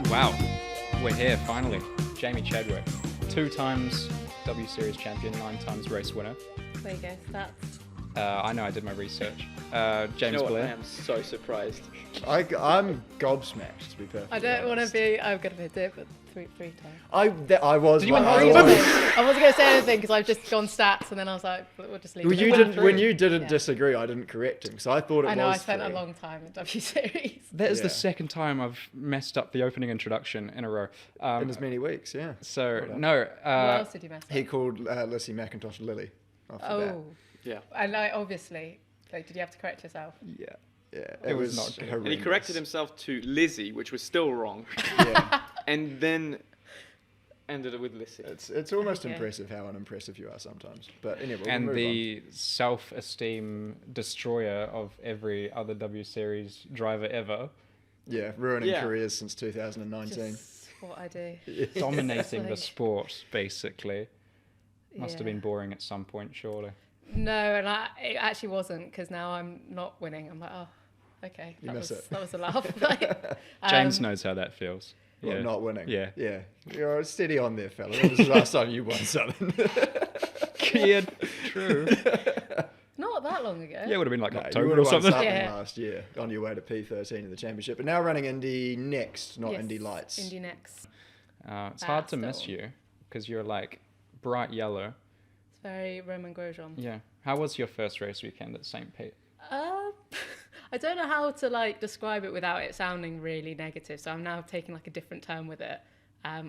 Wow, we're here finally. Jamie Chadwick, 2 times W Series champion, 9 times race winner. There you go, stats. I know I did my research. James Blair. I am so surprised. I'm gobsmacked, to be perfectly I don't want to honest. be. I'm gonna do it, but three times. I was. Did you want I to was- I wasn't gonna say anything because I've just gone stats, and then I was like, we'll just leave Well, it. you at did that. when you didn't Yeah. disagree. I didn't correct him, so I thought it was. I know I spent a 3. long time in W Series. That is Yeah. the second time I've messed up the opening introduction in a row. in as many weeks. Yeah. So, Well done. no. What else did you mess up? He called Lissy McIntosh Lily. After Oh, Yeah. and like obviously, like, did you have to correct yourself? that. Yeah. Yeah. It was not good. horrendous. And he corrected himself to Lizzie, which was still wrong, Yeah. and then ended it with Lizzie. It's almost Okay. impressive how unimpressive you are sometimes. But anyway, we'll And move the self-esteem destroyer of every other W Series driver ever, on. Yeah, ruining Yeah. careers since 2019. Just what I do. dominating the Like- sport, basically. Must have Yeah. been boring at some point, surely. No, and it actually wasn't because now I'm not winning. I'm like, oh, okay, You miss it. that was a laugh. Like, James knows how that feels. Well, Yeah. not winning. Yeah. Yeah. You're steady on there, fella. When was the last time you won something? Yeah, true. Not that long ago. Yeah, it would have been like No, you October would or have won something. something Yeah. last year on your way to P13 in the championship. But now running Indy Next, not Yes, Indy Lights. Indy next. It's hard to miss Still. you because you're like bright yellow. It's very Roman Grosjean. Yeah. How was your first race weekend at St. Pete? I don't know how to like describe it without it sounding really negative. So I'm now taking like a different term with it,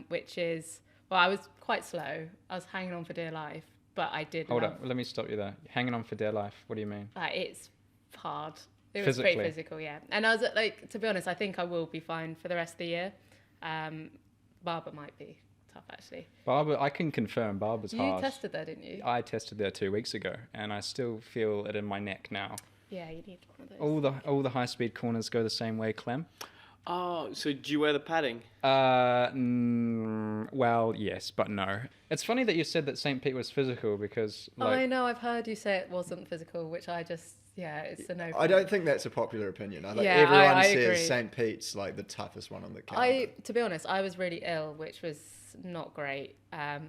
which is, well, I was quite slow. I was hanging on for dear life, but I did. Hold love, up, let me stop you there. Hanging on for dear life. What do you mean? It's hard. It was Physically? pretty physical, yeah. And I was like, to be honest, I think I will be fine for the rest of the year. Barber might be tough actually. Barber, I can confirm Barber's You hard. tested there, didn't you? I tested there 2 weeks ago, and I still feel it in my neck now. Yeah, you need one of those. All the high speed corners go the same way, Clem. Oh, so do you wear the padding? Well, yes, but no. It's funny that you said that St. Pete was physical because, Oh, I like, know. I've heard you say it wasn't physical, which I just, yeah, it's a no. I don't think that's a popular opinion. I think Yeah, everyone I says agree. St. Pete's like the toughest one on the calendar. To be honest, I was really ill, which was not great.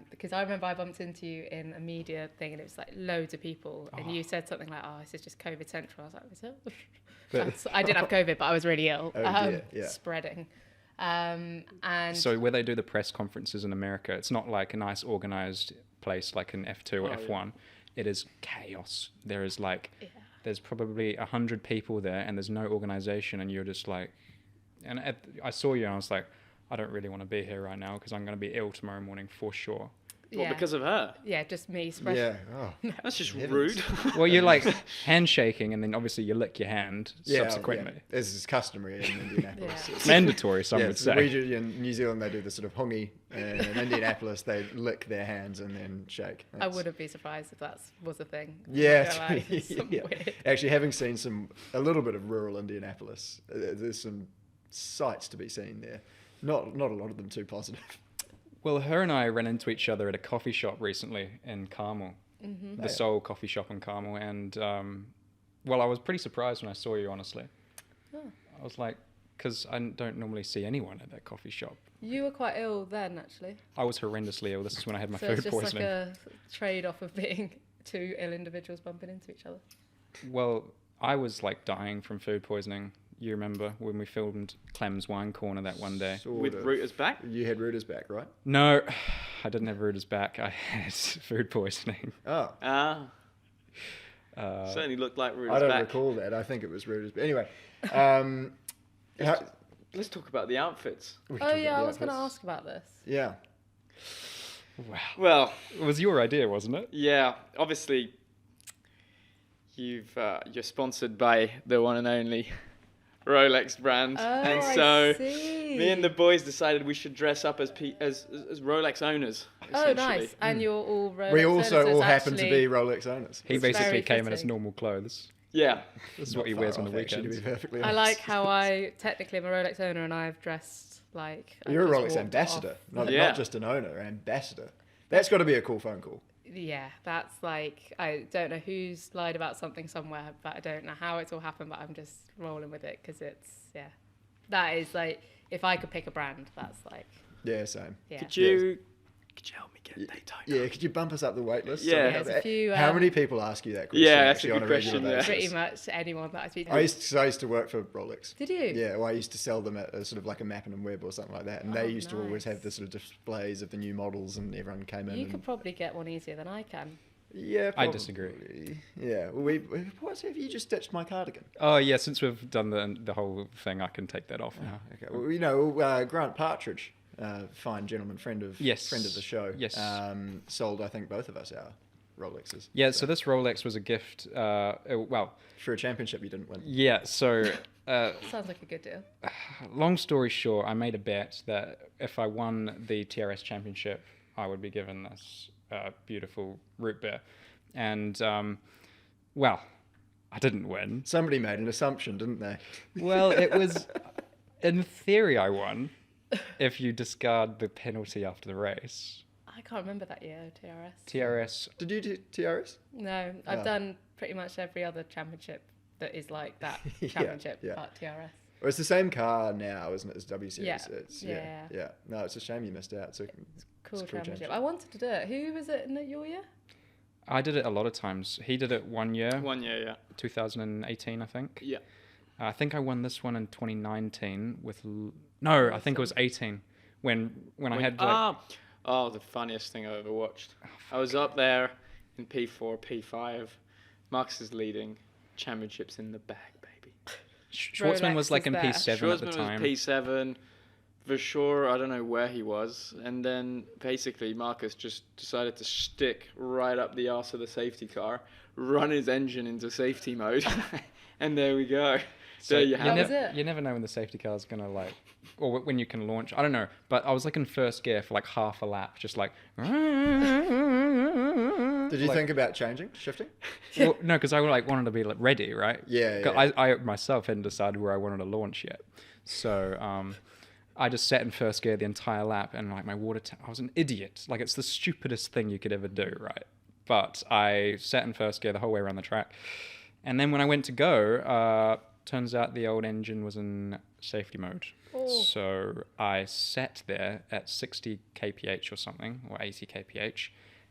Because I remember I bumped into you in a media thing, and it was like loads of people, and you said something like, "Oh, this is just COVID central." I was like, "Is it?" I didn't have COVID, but I was really ill. Oh, dear, yeah. Spreading. And so where they do the press conferences in America, it's not like a nice organized place like an F2 or Oh, F1. It is chaos. There is like, yeah. there's probably 100 people there, and there's no organization, and you're just like, and I saw you, and I was like, I don't really want to be here right now because I'm going to be ill tomorrow morning for sure. Well, because of her. yeah, just me spreading. Yeah. Oh. That's just Heavens. rude. Well, you're like handshaking, and then obviously you lick your hand Yeah, subsequently. yeah. This is customary in Indianapolis. Yeah. It's- Mandatory, some yeah, would it's- say. we do, in New Zealand, they do the sort of hongi, and in Indianapolis, they lick their hands and then shake. I That's- wouldn't be surprised if that was a thing. I'm Yeah, not gonna lie, it's some yeah. weird- Actually, having seen a little bit of rural Indianapolis, there's some sights to be seen there. Not a lot of them too positive. Well, her and I ran into each other at a coffee shop recently in Carmel, Mm-hmm. the Soul Coffee Shop in Carmel, and well, I was pretty surprised when I saw you. Honestly, Oh. I was like, because I don't normally see anyone at that coffee shop. You were quite ill then, actually. I was horrendously ill. This is when I had my So food it's just poisoning. like a trade-off of being two ill individuals bumping into each other. Well, I was like dying from food poisoning. You remember when we filmed Clem's Wine Corner that one day? Sort With of. rooters back? You had rooters back, right? No, I didn't have Ruder's back. I had food poisoning. Oh, Certainly looked like rooters I don't back. recall that. I think it was rooters. But anyway, how, Let's talk about the outfits. we can Oh talk yeah, I about was going to outfits. ask about this. Yeah. Wow. Well, It was your idea, wasn't it? yeah, obviously you're sponsored by the one and only Rolex brand, Oh, and I so see. me and the boys decided we should dress up as Rolex owners. Oh, essentially. nice. And you're all Rolex We owners, also so all it's happen to actually- be Rolex owners. He It's basically very came in his fitting. normal clothes. Yeah, This is Not what he far wears on the off, actually, weekends. to be perfectly I honest. like how I technically am a Rolex owner and I've dressed like... I've You're a just Rolex walked ambassador, off. Yeah. not just an owner, ambassador. That's got to be a cool phone call. Yeah, that's like, I don't know who's lied about something somewhere, but I don't know how it's all happened, but I'm just rolling with it because it's, yeah. That is like, if I could pick a brand, that's like, Yeah, same. yeah. Could you help me get Daytona? Yeah, could you bump us up the wait list? Yeah. There's a few, How many people ask you that question? Yeah, that's a actually, good on a regular question, yeah. basis? Pretty much anyone that I speak to. I used to work for Rolex. Did you? Yeah, well, I used to sell them at a sort of like a Mappin & Webb or something like that, and Oh, they used to always nice. have the sort of displays of the new models, and everyone came in. You and, could probably get one easier than I can. yeah, I probably. disagree. Yeah, well, what have you just stitched my cardigan? Oh yeah, since we've done the whole thing, I can take that off now. Okay, well, you know, Grant Partridge, fine gentleman, friend of Yes. the show. Yes. Sold, I think, both of us our Rolexes. Yeah, so this Rolex was a gift. Well, For a championship you didn't win. yeah. So, Sounds like a good deal. long story short, I made a bet that if I won the TRS championship, I would be given this beautiful root beer, and well, I didn't win. Somebody made an assumption, didn't they? Well, it was in theory I won, if you discard the penalty after the race. I can't remember that year, TRS. TRS. Did you do TRS? No, I've Oh. done pretty much every other championship that is like that Yeah, championship, yeah. but TRS. Well, it's the same car now, isn't it, as W Series? Yeah, It's, yeah. yeah. No, it's a shame you missed out. So Cool It's a cool championship. I wanted to do it. Who was it in your year? I did it a lot of times. He did it 1 year, 1 year, yeah. 2018, I think. Yeah. I think I won this one in 2019 with. No, I think it was 18 when I had like. Oh, the funniest thing I ever watched. I was up there in P4, P5. Marcus is leading. Championships in the bag, baby. Schwartzman was Rolex like is in there. P7 at the Schwarzman time. was P7. For sure, I don't know where he was. And then basically Marcus just decided to stick right up the arse of the safety car, run his engine into safety mode, and there we go. So There you you, have was it. it? you never know when the safety car is gonna like, or when you can launch. I don't know, but I was like in first gear for like half a lap, just like. Did you think about shifting? Well, no, because I like wanted to be like ready, right? Yeah, 'Cause yeah. I myself hadn't decided where I wanted to launch yet, so I just sat in first gear the entire lap, and like my I was an idiot. Like it's the stupidest thing you could ever do, right? But I sat in first gear the whole way around the track, and then when I went to go, turns out the old engine was in safety mode. Oh. So I sat there at 60 kph or something, or 80 kph,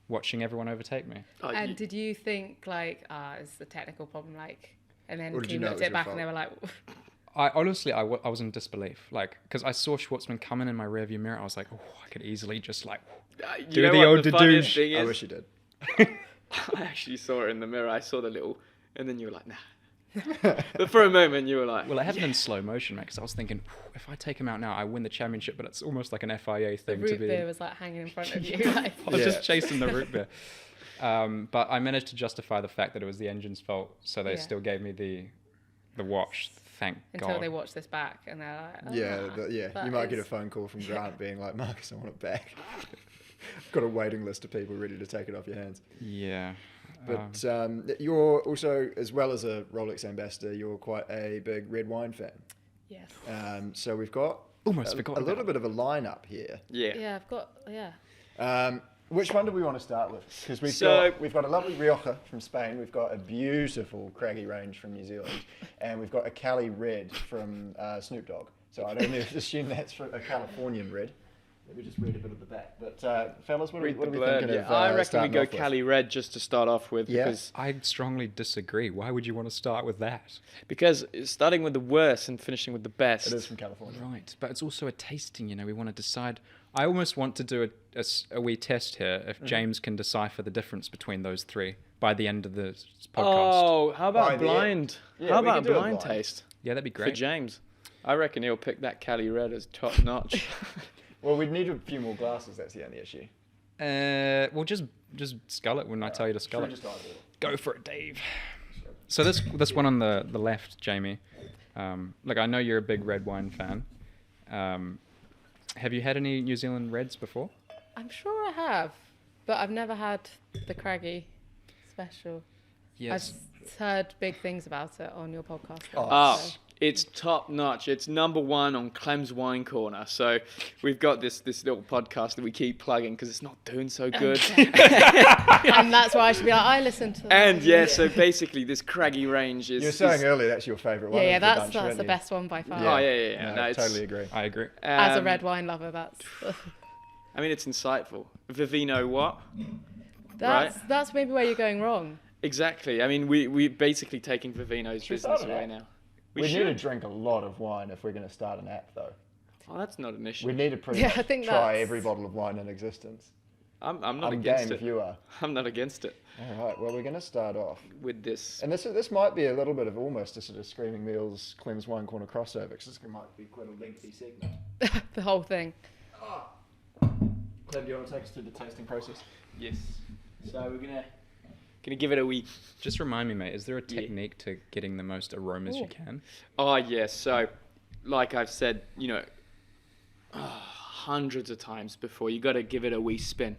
watching everyone overtake me. Oh, And did you think like, it's the technical problem, like, and then Or did you team know it looked was it your back fault? and they were like, I honestly, I was in disbelief, like, because I saw Schwartzman coming in my rearview mirror. I was like, oh, I could easily just like You do know the what old the funniest dedouche. thing I is? wish you did. I actually saw it in the mirror. I saw the little, and then you were like, nah. But for a moment, you were like, Well, it happened in slow motion, mate, because I was thinking, if I take him out now, I win the championship, but it's almost like an FIA the thing to root be. beer was like hanging in front of you. Like, I was Yeah. just chasing the root beer. But I managed to justify the fact that it was the engine's fault, so they Yeah. still gave me the watch. Thank until God. they watch this back and they're like, oh, Yeah, that you might get a is- phone call from Grant being like, Marcus, I want it back. I've got a waiting list of people ready to take it off your hands. Yeah. But you're also, as well as a Rolex ambassador, you're quite a big red wine fan. Yes. So we've got Almost a forgot little about bit of a lineup here. yeah. Yeah, I've got, yeah. Which one do we want to start with? Because we've got a lovely Rioja from Spain, we've got a beautiful Craggy range from New Zealand, and we've got a Cali Red from Snoop Dogg. So I'd only assume that's for a Californian red. Let me just read a bit of the back. But fellas, what are we Blurb, thinking yeah. of I reckon we starting go off with? Cali Red just to start off with. Yeah. I strongly disagree. Why would you want to start with that? Because starting with the worst and finishing with the best. It is from California. Right, but it's also a tasting, we want to decide. I almost want to do a wee test here if James can decipher the difference between those three by the end of the podcast. Oh, how By about the blind? Yeah, How we about could do a blind blind. taste Yeah, that'd be for great. James? I reckon he'll pick that Cali Red as top notch. Well, we'd need a few more glasses, that's the only issue. Well, just scull it when I tell you to scull Should we it. just eyeball it? Go for it, Dave. So this one on the left, Jamie. Look, I know you're a big red wine fan. Have you had any New Zealand reds before? I'm sure I have, but I've never had the Craggy special. Yes. I've heard big things about it on your podcast. Oh, Oh, so- It's top notch. It's number 1 on Clem's Wine Corner. So we've got this little podcast that we keep plugging because it's not doing so good. And that's why I should be like, I listen to. And yeah, so basically this craggy range is. You were saying earlier that's your favourite one. Yeah, of the bunch, that's weren't the you? best one by far. Oh yeah. No, I it's, totally agree. I agree. As a red wine lover, that's I mean, it's insightful. Vivino what? that's maybe where you're going wrong. Exactly. I mean, we basically taking Vivino's Should we business start an away app? now. We We need to should. drink a lot of wine if we're going to start an app, though. Oh, that's not an issue. We need to pretty Yeah, much I think try that's- every bottle of wine in existence. I'm not I'm against game it. if you are. I'm not against it All right, well, we're going to start off. with this. And this might be a little bit of almost a sort of Screaming Meals, Clem's Wine Corner crossover, because this might be quite a lengthy segment. The whole thing. Clem, do you want to take us through the tasting process? Yes. So we're gonna give it a wee. Just remind me, mate, is there a Yeah. technique to getting the most aromas you can? Oh yes. So, like I've said, hundreds of times before, you got to give it a wee spin.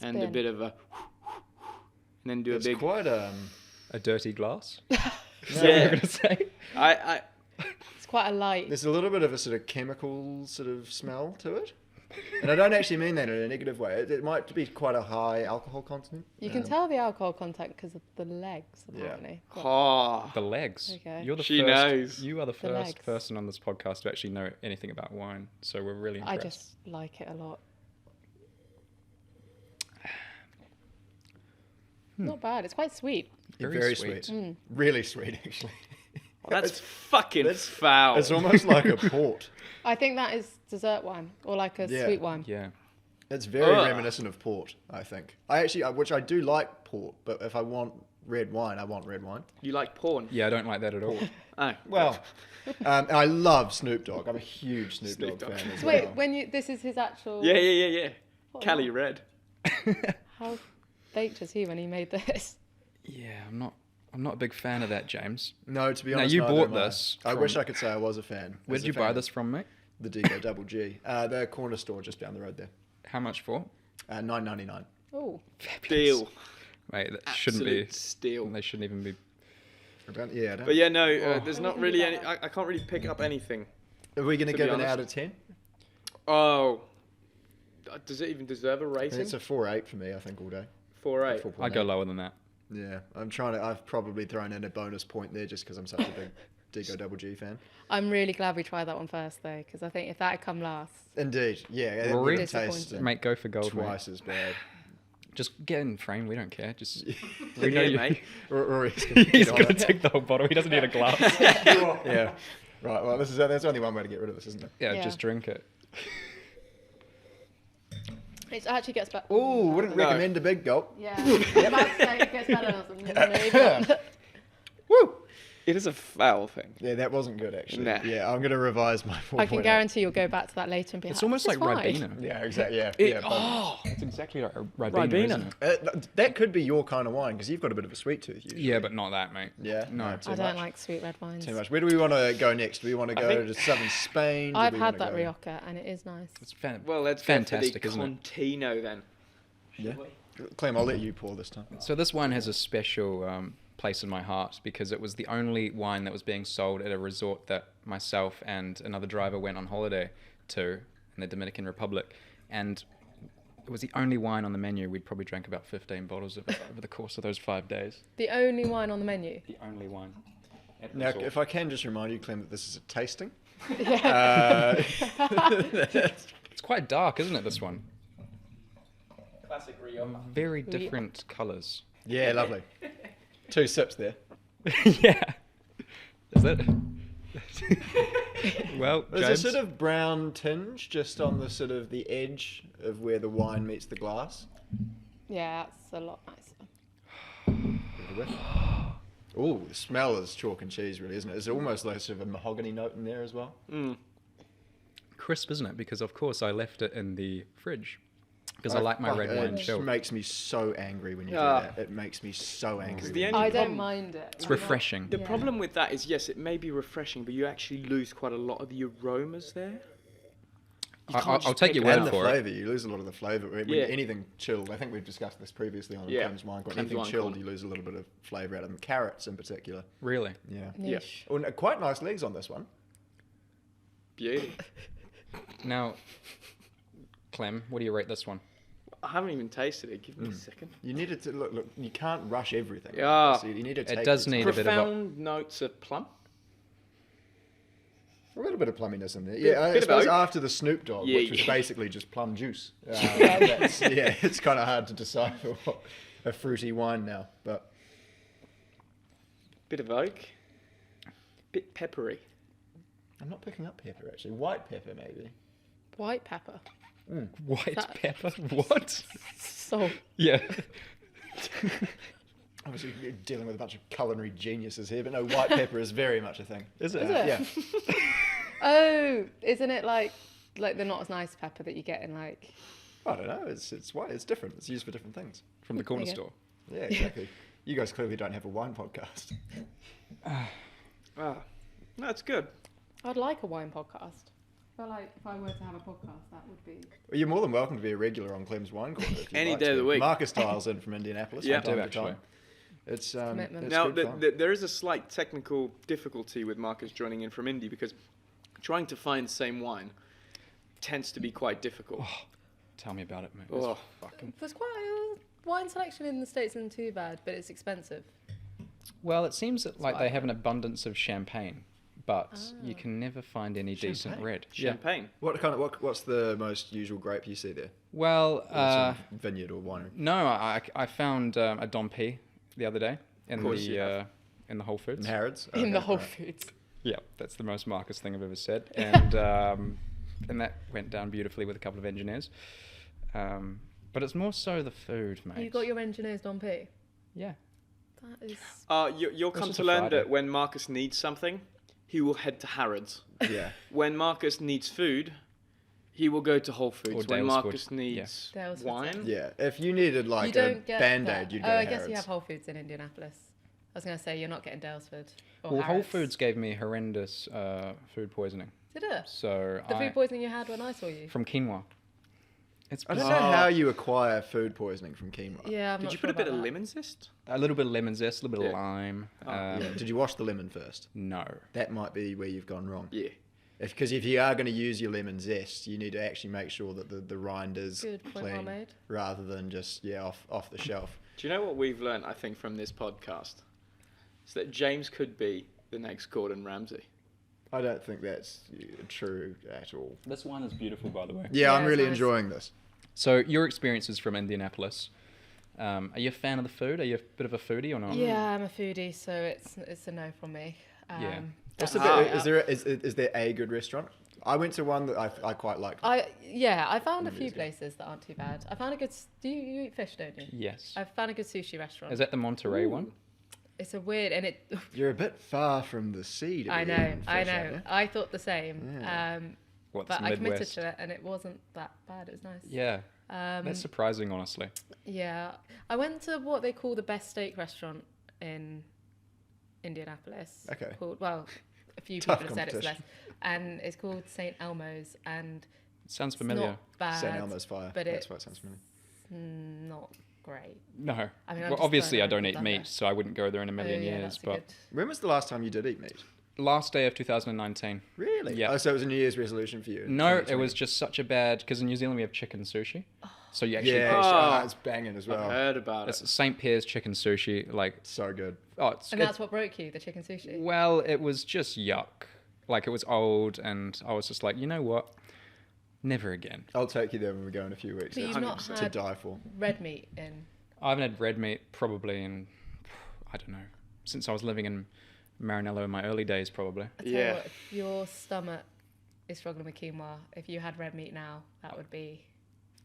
And a Spin. bit of a, and then do It's a big. quite A dirty glass? Is that what Yeah. you're going to say? I It's quite a light. There's a little bit of a sort of chemical sort of smell to it. And I don't actually mean that in a negative way. It might be quite a high alcohol content. You can tell the alcohol content because of the legs, apparently. oh, The legs. Okay. You're the She first, knows. You are the first legs. person on this podcast to actually know anything about wine, so we're really I impressed. just like it a lot. Not bad. It's quite sweet. Very sweet. Really sweet, actually. that's fucking that's- foul. It's almost like a port. I think that is dessert wine or like a Yeah. sweet wine. Yeah. It's very Ugh. reminiscent of port, I think. Which I do like port, but if I want red wine, I want red wine. You like porn? Yeah, I don't like that at all. Oh. Well, and I love Snoop Dogg. I'm a huge Snoop Snoop Dogg Dogg. fan as So wait, well. this is his actual. Yeah. What Cali wine? Red. How baked was he when he made this? Yeah, I'm not a big fan of that, James. No, to be Now, honest, you no, bought don't mind. this I from- wish I could say I was a fan. Where As did a you buy fan. this from, mate? The Digo Double G. The corner store just down the road there. How much for? $9.99. Oh, Deal. Mate, that shouldn't Absolute be. steal. They shouldn't even be. Yeah, I don't- But yeah, no, Oh. there's What not do you really think any. about I can't really pick up anything. Are we going to to give be it honest. out of 10? Oh, does it even deserve a I rating? think it's a 4.8 for me, I think, all day. 4.8. 4.8. I'd go lower than that. Yeah, I've probably thrown in a bonus point there just because I'm such a big Digo Double G fan. I'm really glad we tried that one first though, because I think if that had come last, Indeed, yeah, it Rory? would taste Disappointing. Mate, go for gold, mate. twice as bad. Just get in frame. We don't care. Just We know, mate. Rory's gonna He's get on gonna it. take the whole bottle. He doesn't need a glass. Yeah, right. Well, there's only one way to get rid of this, isn't there? Yeah, Yeah. just drink it. it actually gets better. Oh, wouldn't No. recommend a big gulp. Yeah, I was about to say it gets better. Maybe. Woo! It is a foul thing. Yeah, that wasn't good actually. Nah. Yeah, I'm gonna revise my 4.8. I can guarantee you'll go back to that later and be It's like, almost "This like is fine." Ribena. Yeah, exactly. Yeah, It- yeah. oh, It's exactly like Ribena, Ribena. isn't it? That could be your kind of wine because you've got a bit of a sweet tooth. Usually. Yeah, but not that, mate. Yeah. No. too I don't much. like sweet red wines. Too much. Where do we want to go next? Do we want to I go think- to southern Spain? Do I've we had wanna that go- Rioja and it is nice. It's well, let's fantastic, go for the isn't it? Contino then. Yeah. Clem, I'll let you pour this time. So this wine has a special place in my heart because it was the only wine that was being sold at a resort that myself and another driver went on holiday to in the Dominican Republic, and it was the only wine on the menu. We'd probably drank about 15 bottles of it over the course of those 5 days. The only wine on the menu. The only wine. at the Now, resort. if I can just remind you, Clem, that this is a tasting. Yeah. It's quite dark, isn't it? This one. Classic Rioja. Very different colours. Yeah, lovely. 2 sips there. Yeah. Is that? Well, There's James. a sort of brown tinge just on the sort of the edge of where the wine meets the glass. Yeah, that's a lot nicer. Oh, the smell is chalk and cheese, really, isn't it? It's almost like sort of a mahogany note in there as well. Crisp, isn't it? Because of course I left it in the fridge because I like my red wine It chilled. makes me so angry when you do Ah. that. It makes me so angry. the when only you I do don't problem- mind it. It's refreshing. The Yeah. problem with that is, yes, it may be refreshing, but you actually lose quite a lot of the aromas there. I'll take your And word the for it. flavour, you lose a lot of the flavour. When Yeah. anything chilled, I think we've discussed this previously on Yeah. Clem's Wine Corner. Clem's Anything Wine chilled, Corner. you lose a little bit of flavour out of them. Carrots in particular. Really? Yeah. Niche. Well, quite nice legs on this one. Beauty. Now, Clem, what do you rate this one? I haven't even tasted it. Give me a second. You needed to look. You can't rush everything. Yeah. So you need to take It does your need time. a bit of Profound notes of plum. A little bit of plumminess in there. Bit- Yeah, I bit of suppose oak. after the Snoop Dogg, Yeah, which was yeah. basically just plum juice. It's kind of hard to decipher what a fruity wine now. But Bit of oak. Bit peppery. I'm not picking up pepper actually. White pepper maybe. White pepper. White That- pepper? What? Salt. Yeah. Obviously, you're dealing with a bunch of culinary geniuses here, but no, white pepper is very much a thing. Is it? Is it? Yeah. Oh, isn't it like the not as nice pepper that you get in like? I don't know. It's white. It's different. It's used for different things. From the corner There you go. store. Yeah, exactly. You guys clearly don't have a wine podcast. Ah, no, it's good. I'd like a wine podcast. I feel like if I were to have a podcast, that would be. Well, you're more than welcome to be a regular on Clem's Wine Corner. If you'd Any like day to. of the week. Marcus Tiles in from Indianapolis. Yeah. from time I to do, time. It's Commitment. it's Now, good fun. there is a slight technical difficulty with Marcus joining in from Indy because trying to find the same wine tends to be quite difficult. Tell me about it, mate. Oh. Fucking... There's quite a wine selection in the States isn't too bad, but it's expensive. Well, it seems that like what they I've have an abundance of champagne, but you can never find any decent Champagne? red. Champagne. What's the most usual grape you see there? Well, Or some vineyard or winery. no, I found a Dom P the other day in course you have. the Whole Foods. In Harrods. In Okay, the Whole right. Foods. Yeah, that's the most Marcus thing I've ever said, and and that went down beautifully with a couple of engineers. But it's more so the food, mate. You got your engineers Dom P. Yeah. That is. You'll It's come just to a learn Friday. that when Marcus needs something, he will head to Harrods. Yeah. When Marcus needs food, he will go to Whole Foods. Or When Dalesford. Marcus needs Dalesford's wine, Yeah. If you needed You like a don't get band-aid, that. you'd Oh, go to I guess Harrods. you have Whole Foods in Indianapolis. I was going to say you're not getting Dalesford or Well, Whole Harrods. Foods gave me horrendous food poisoning, Did it? so The food poisoning you had when I saw you. from quinoa. It's I don't bizarre. know how you acquire food poisoning from quinoa. Yeah, I'm did not you sure put a bit about of that. lemon zest? A little bit of lemon zest, a little bit of Yeah. lime. Oh, Yeah. Did you wash the lemon first? No. That might be where you've gone wrong. Yeah. Because if you are going to use your lemon zest, you need to actually make sure that the rind is Good point, well clean, made. rather than just off the shelf. Do you know what we've learned, I think, from this podcast? It's that James could be the next Gordon Ramsay. I don't think that's true at all. This wine is beautiful, by the way. Yeah, Yeah, I'm it's really nice. enjoying this. So your experiences from Indianapolis. Are you a fan of the food? Are you a bit of a foodie or not? Yeah, I'm a foodie, so it's a no from me. Yeah. What's that's the straight bit, up. is there a good restaurant? I went to one that I quite liked. I found a few Years ago. places that aren't too bad. I found a good. Do you eat fish? Don't you? Yes. I found a good sushi restaurant. Is that the Monterey Ooh. one? It's a weird and it. You're a bit far from the sea to I be know, eating I fish, know. aren't you? I thought the same. Yeah. What's But I committed Midwest? to it, and it wasn't that bad. It was nice. Yeah. Um, That's surprising, honestly. Yeah, I went to what they call the best steak restaurant in Indianapolis. Okay. Called, well, a few Tough people have said it's competition. less, and it's called St Elmo's, and Sounds it's familiar. not bad. St. Elmo's Fire. but That's it- why it sounds familiar. Not great. No. I mean, I'm well, just obviously, throwing I out don't the eat thunder. meat, so I wouldn't go there in a million Oh, yeah, years. that's a But good. When was the last time you did eat meat? last day of 2019. Really? Yeah. Oh, so it was a New Year's resolution for you? in No, it 2020? was just such a bad because in New Zealand we have chicken sushi, so you actually Yeah, Oh. it's banging as I've well. heard about it's it. St. Pierre's chicken sushi. Like, So good. oh, it's And that's what broke you, the chicken sushi. well, it was just yuck. Like it was old, and I was just like, you know what? Never again. I'll take you there when we go in a few weeks. But It's you've not to had die for. red meat in. I haven't had red meat probably in, I don't know, since I was living in Maranello in my early days, probably. I tell you Yeah. what, if your stomach is struggling with quinoa, if you had red meat now, that would be.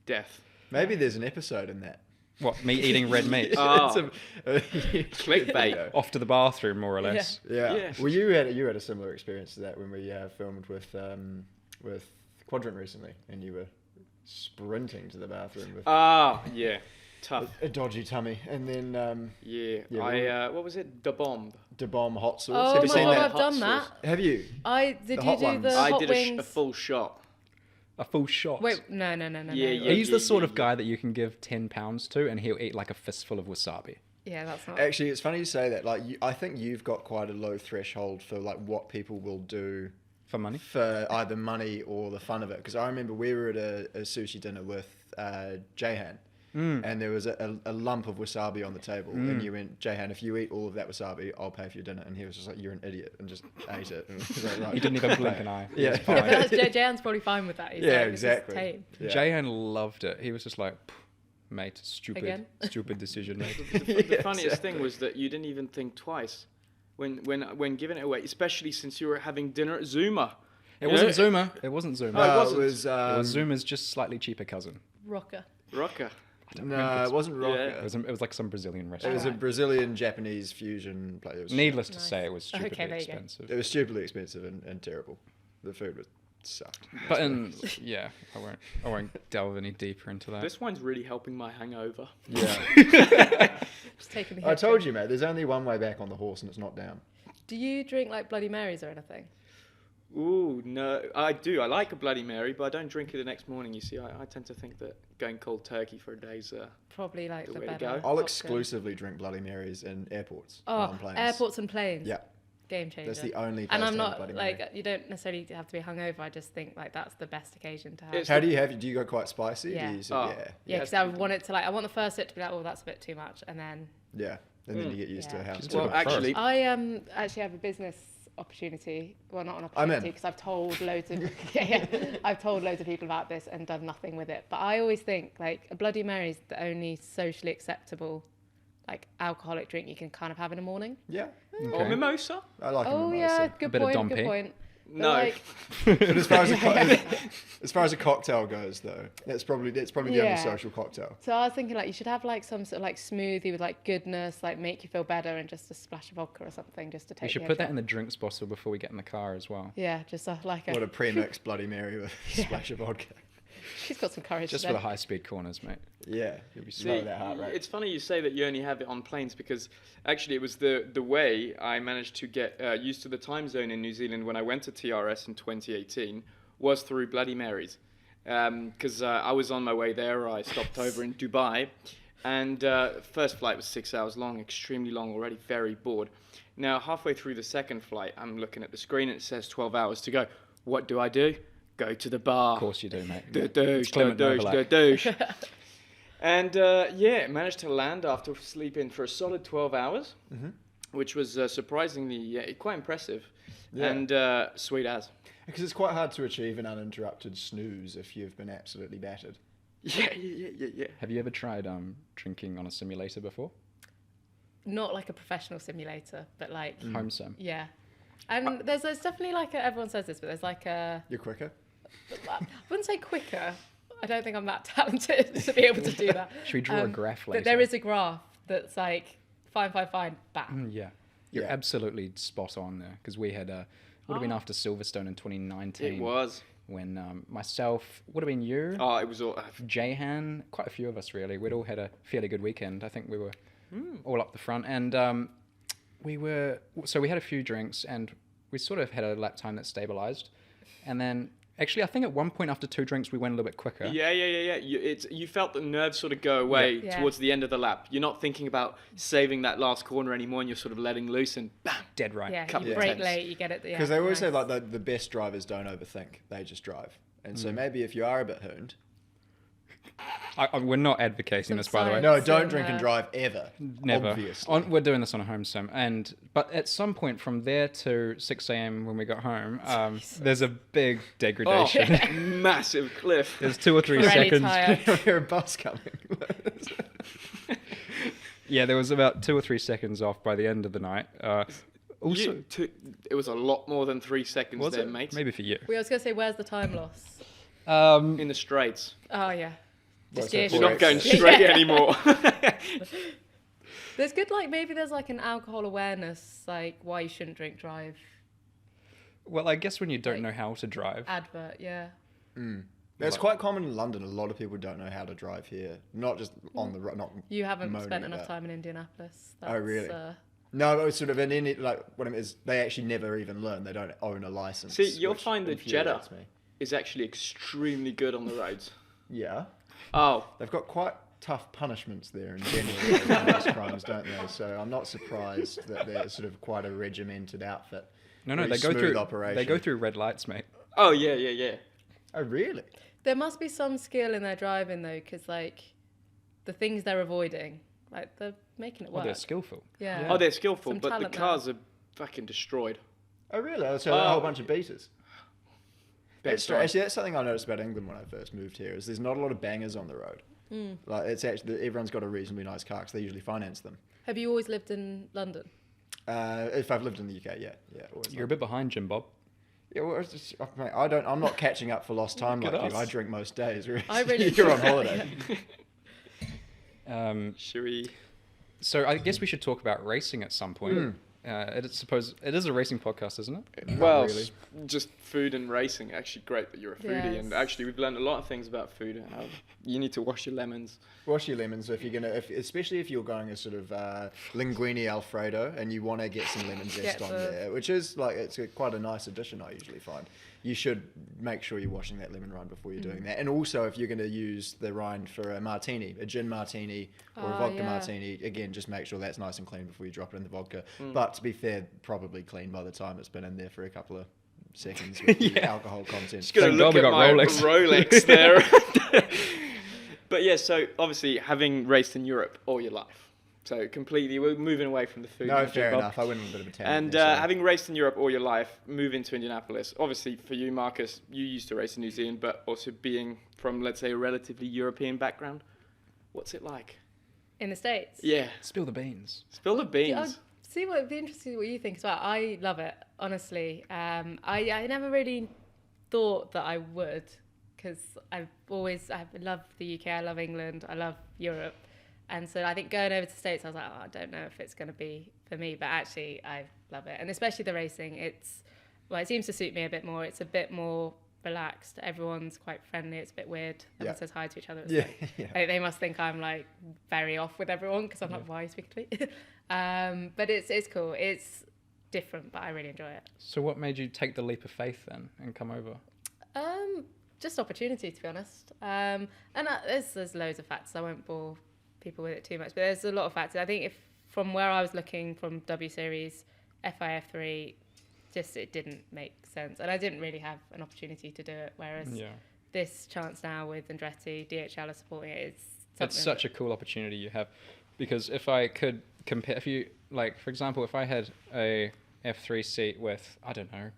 Death. Maybe there's an episode in that. What, me eating red meat? Oh. Clickbait. Clickbait. Off to the bathroom, more or Yeah. less. Yeah. Yeah. Well, you had a similar experience to that when we filmed with Quadrant recently, and you were sprinting to the bathroom with Ah, yeah. Tough. a dodgy tummy, and then Yeah. Yeah, What was it? Da Bomb. Da Bomb hot sauce. Oh Have you my seen god, that? I've done Hot that. sauce. Have you? Did The you hot do ones. the I hot did wings? a full shot. A full shot. Wait, no. Yeah. He's the sort of guy that you can give £10 to and he'll eat like a fistful of wasabi. Yeah, that's not. Actually, it's funny you say that. Like, I think you've got quite a low threshold for like what people will do For money? for either money or the fun of it. Because I remember we were at a sushi dinner with Jahan, and there was a lump of wasabi on the table, and you went, Jahan, if you eat all of that wasabi, I'll pay for your dinner. And he was just like, you're an idiot, and just ate it. And he was like, right. He didn't even blink an eye. Yeah. It was Yeah, fine. but Jayan's probably fine with that. He's Yeah, like, this is exactly. tame. Yeah. Jahan loved it. He was just like, mate, Again? stupid decision, mate. The funniest thing was that you didn't even think twice when giving it away, especially since you were having dinner at Zuma. It wasn't Zuma. It wasn't Zuma. Oh, it No, wasn't. it was, It was Zuma's just slightly cheaper cousin. Rocker. Rocker. no, it wasn't Rocker. Yeah. It was like some Brazilian It restaurant. was a Brazilian-Japanese fusion place. It was, Needless to Nice. say, it was Okay, stupidly there you go. expensive. it was stupidly expensive and terrible. The food was sucked. But yeah, I won't delve any deeper into that. This wine's really helping my hangover. Yeah. Just taking the I hit told drink. you, mate, there's only one way back on the horse and it's not down. Do you drink like Bloody Marys or anything? Ooh, no, I do. I like a Bloody Mary, but I don't drink it the next morning. You see, I tend to think that going cold turkey for a day's Probably like The the way to better. go. I'll option. exclusively drink Bloody Marys in airports. while Oh, on planes. airports and planes. Yeah, Game changer. that's the only place And I'm to have a not Bloody Mary. like, you don't necessarily have to be hungover. I just think like that's the best occasion to have. It's- How do you have? Do you go quite spicy? Yeah. Do you, Oh. yeah. Yeah, because I want it to like, I want the first sip to be like, oh, that's a bit too much, and then Yeah. And then you get used to Yeah. how Just it's well, Well, actually, I actually have a business opportunity. Well, not an I'm in. opportunity because I've told loads of I've told loads of people about this and done nothing with it. But I always think like a Bloody Mary is the only socially acceptable like alcoholic drink you can kind of have in the morning. Yeah. or mimosa. I like a Oh mimosa. yeah, good bit of point. Dom Good P. point. But, No. like, But as far as a cocktail goes, though, that's probably the only Yeah. social cocktail. so I was thinking like you should have like some sort of like smoothie with like goodness, like make you feel better, and just a splash of vodka or something just to take. We should the put edge that off. in the drinks bottle before we get in the car as well. Yeah, just like What a. a pre-mixed Bloody Mary with a splash of vodka. She's got some courage. Just today. for the high-speed corners, mate. Yeah. You'll be See, slow that heart rate. it's funny you say that you only have it on planes because actually it was the way I managed to get used to the time zone in New Zealand when I went to TRS in 2018 was through Bloody Marys. Because I was on my way there, I stopped over in Dubai, and first flight was 6 hours long, extremely long already, very bored. Now, halfway through the second flight, I'm looking at the screen and it says 12 hours to go. What do? Go to the bar. Of course you do, mate. The douche, the Clement douche, the Novalak. douche. And yeah, managed to land after sleeping for a solid 12 hours, which was surprisingly quite impressive Yeah. and sweet as. Because it's quite hard to achieve an uninterrupted snooze if you've been absolutely battered. Yeah. Have you ever tried drinking on a simulator before? Not like a professional simulator, but like Home sim. yeah. And there's definitely like everyone says this, but there's like a You're quicker. I wouldn't say quicker. I don't think I'm that talented to be able to do that. Should we draw a graph later? But there is a graph that's like fine, bam. Yeah. You're Yeah. absolutely spot on there because we had would have been after Silverstone in 2019. It was. When myself, would have been you, Oh, it was all. Jahan, quite a few of us really. We'd all had a fairly good weekend. I think we were all up the front, and we had a few drinks, and we sort of had a lap time that stabilized, and then actually I think at one point after 2 drinks we went a little bit quicker. Yeah. You felt the nerves sort of go away Yeah. towards the end of the lap. You're not thinking about saving that last corner anymore, and you're sort of letting loose and bam. Dead right. Yeah, Couple you of break tenths. late, you get it. Because they always say like the best drivers don't overthink; they just drive. And so maybe if you are a bit hooned, We're not advocating Some this, by the way. science. no, don't Some, drink and drive ever. Never. Obviously. We're doing this on a home sim, but at some point from there to 6 a.m. when we got home, there's a big degradation. Oh, massive cliff. There's 2 or 3 Really seconds. tired. Hear a bus coming. Yeah, there was about 2 or 3 seconds off by the end of the night. Also, It was a lot more than 3 seconds was there, it? mate. Maybe for you. I was gonna say, where's the time loss? In the Straits. Oh yeah. Just so gear You're not shifts. going straight Yeah. anymore. There's good maybe there's like an alcohol awareness, like why you shouldn't drink drive Well, I guess when you don't Like- know how to drive. advert, yeah. That's quite common in London. A lot of people don't know how to drive here. Not just on the road. Not You haven't moaning spent enough about- time in Indianapolis. Oh, really? That's, No, but it's sort of like what I mean is they actually never even learn. They don't own a license. See, you'll which find that infuriates Jeddah me. is actually extremely good on the roads. Yeah. Oh, They've got quite tough punishments there in general for those crimes, don't they? So I'm not surprised that they're sort of quite a regimented outfit. No, Really they go smooth through operation. they go through red lights, mate. oh yeah. Oh, really? There must be some skill in their driving though, because like the things they're avoiding, like they're making it Well, work. they're skillful. Yeah. Oh, they're skillful, Some but the talent there. cars are fucking destroyed. Oh, really? So a whole bunch of beaters. That's Actually, that's something I noticed about England when I first moved here. Is there's not a lot of bangers on the road. Like it's actually everyone's got a reasonably nice car because they usually finance them. Have you always lived in London? If I've lived in the UK, yeah. Always You're a bit behind, Jim Bob. Yeah, well, it's just, mate, I'm not catching up for lost time Look like at you. us. I drink most days. I really You're on holiday. Should we? So I guess we should talk about racing at some point. It is a racing podcast, isn't it? Well, really. just food and racing. Actually, great that you're a foodie, and Yes. actually, we've learned a lot of things about food. How you need to wash your lemons. Wash your lemons if you're gonna, especially if you're going a sort of linguine Alfredo and you want to get some lemon zest Get on the- there, which is like quite a nice addition. I usually find you should make sure you're washing that lemon rind before you're doing that. And also, if you're going to use the rind for a martini, a gin martini or a vodka yeah. martini, again, just make sure that's nice and clean before you drop it in the vodka. But to be fair, probably clean by the time it's been in there for a couple of seconds with the alcohol content. Just gonna Thank look God we at got my Rolex. Rolex there. But yeah, so obviously having raced in Europe all your life, so completely we're moving away from the food. No, now, fair Bob. enough. I went on a bit of a tangent. And there, sorry. having raced in Europe all your life, moving to Indianapolis. Obviously, for you, Marcus, you used to race in New Zealand, but also being from, let's say, a relatively European background. What's it like? In the States? Yeah, Spill the beans. spill the beans. I'd see what it'd be interesting what you think as well. I love it, honestly. I never really thought that I would, because I love the UK, I love England, I love Europe. And so I think going over to the States, I was like, oh, I don't know if it's going to be for me, but actually I love it. And especially the racing, it seems to suit me a bit more. It's a bit more relaxed. Everyone's quite friendly. It's a bit weird. Everyone says hi to each other. It's like, they must think I'm like very off with everyone because I'm like, why are you speaking to me? But it's cool. It's different, but I really enjoy it. So what made you take the leap of faith then and come over? Just opportunity, to be honest. And there's loads of factors. I won't bore people with it too much, but there's a lot of factors. I think from where I was looking from W Series, FIF3, just it didn't make sense, and I didn't really have an opportunity to do it. Whereas this chance now with Andretti, DHL are supporting it. It's such a cool opportunity you have, because if I could compare, if you like, for example, if I had a F3 seat with, I don't know,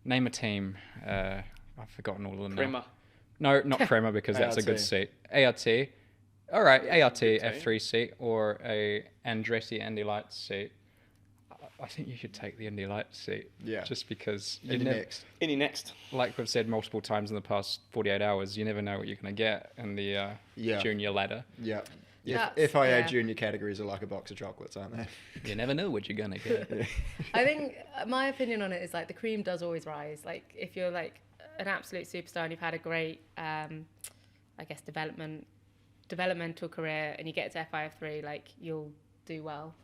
name a team. I've forgotten all of them now. Prima. No, not Prima, because that's a good seat. ART. All right, ART F3 seat or a Andretti Indy Lights seat. I think you should take the Indy Lights seat. Yeah. Just because Any next? like we've said multiple times in the past 48 hours, you never know what you're going to get in the junior ladder. Yeah. That's- FIA yeah. junior categories are like a box of chocolates, aren't they? You never know what you're going to get. I think my opinion on it is like the cream does always rise. Like if you're like an absolute superstar and you've had a great, I guess, developmental career and you get to FIF3, like you'll do well.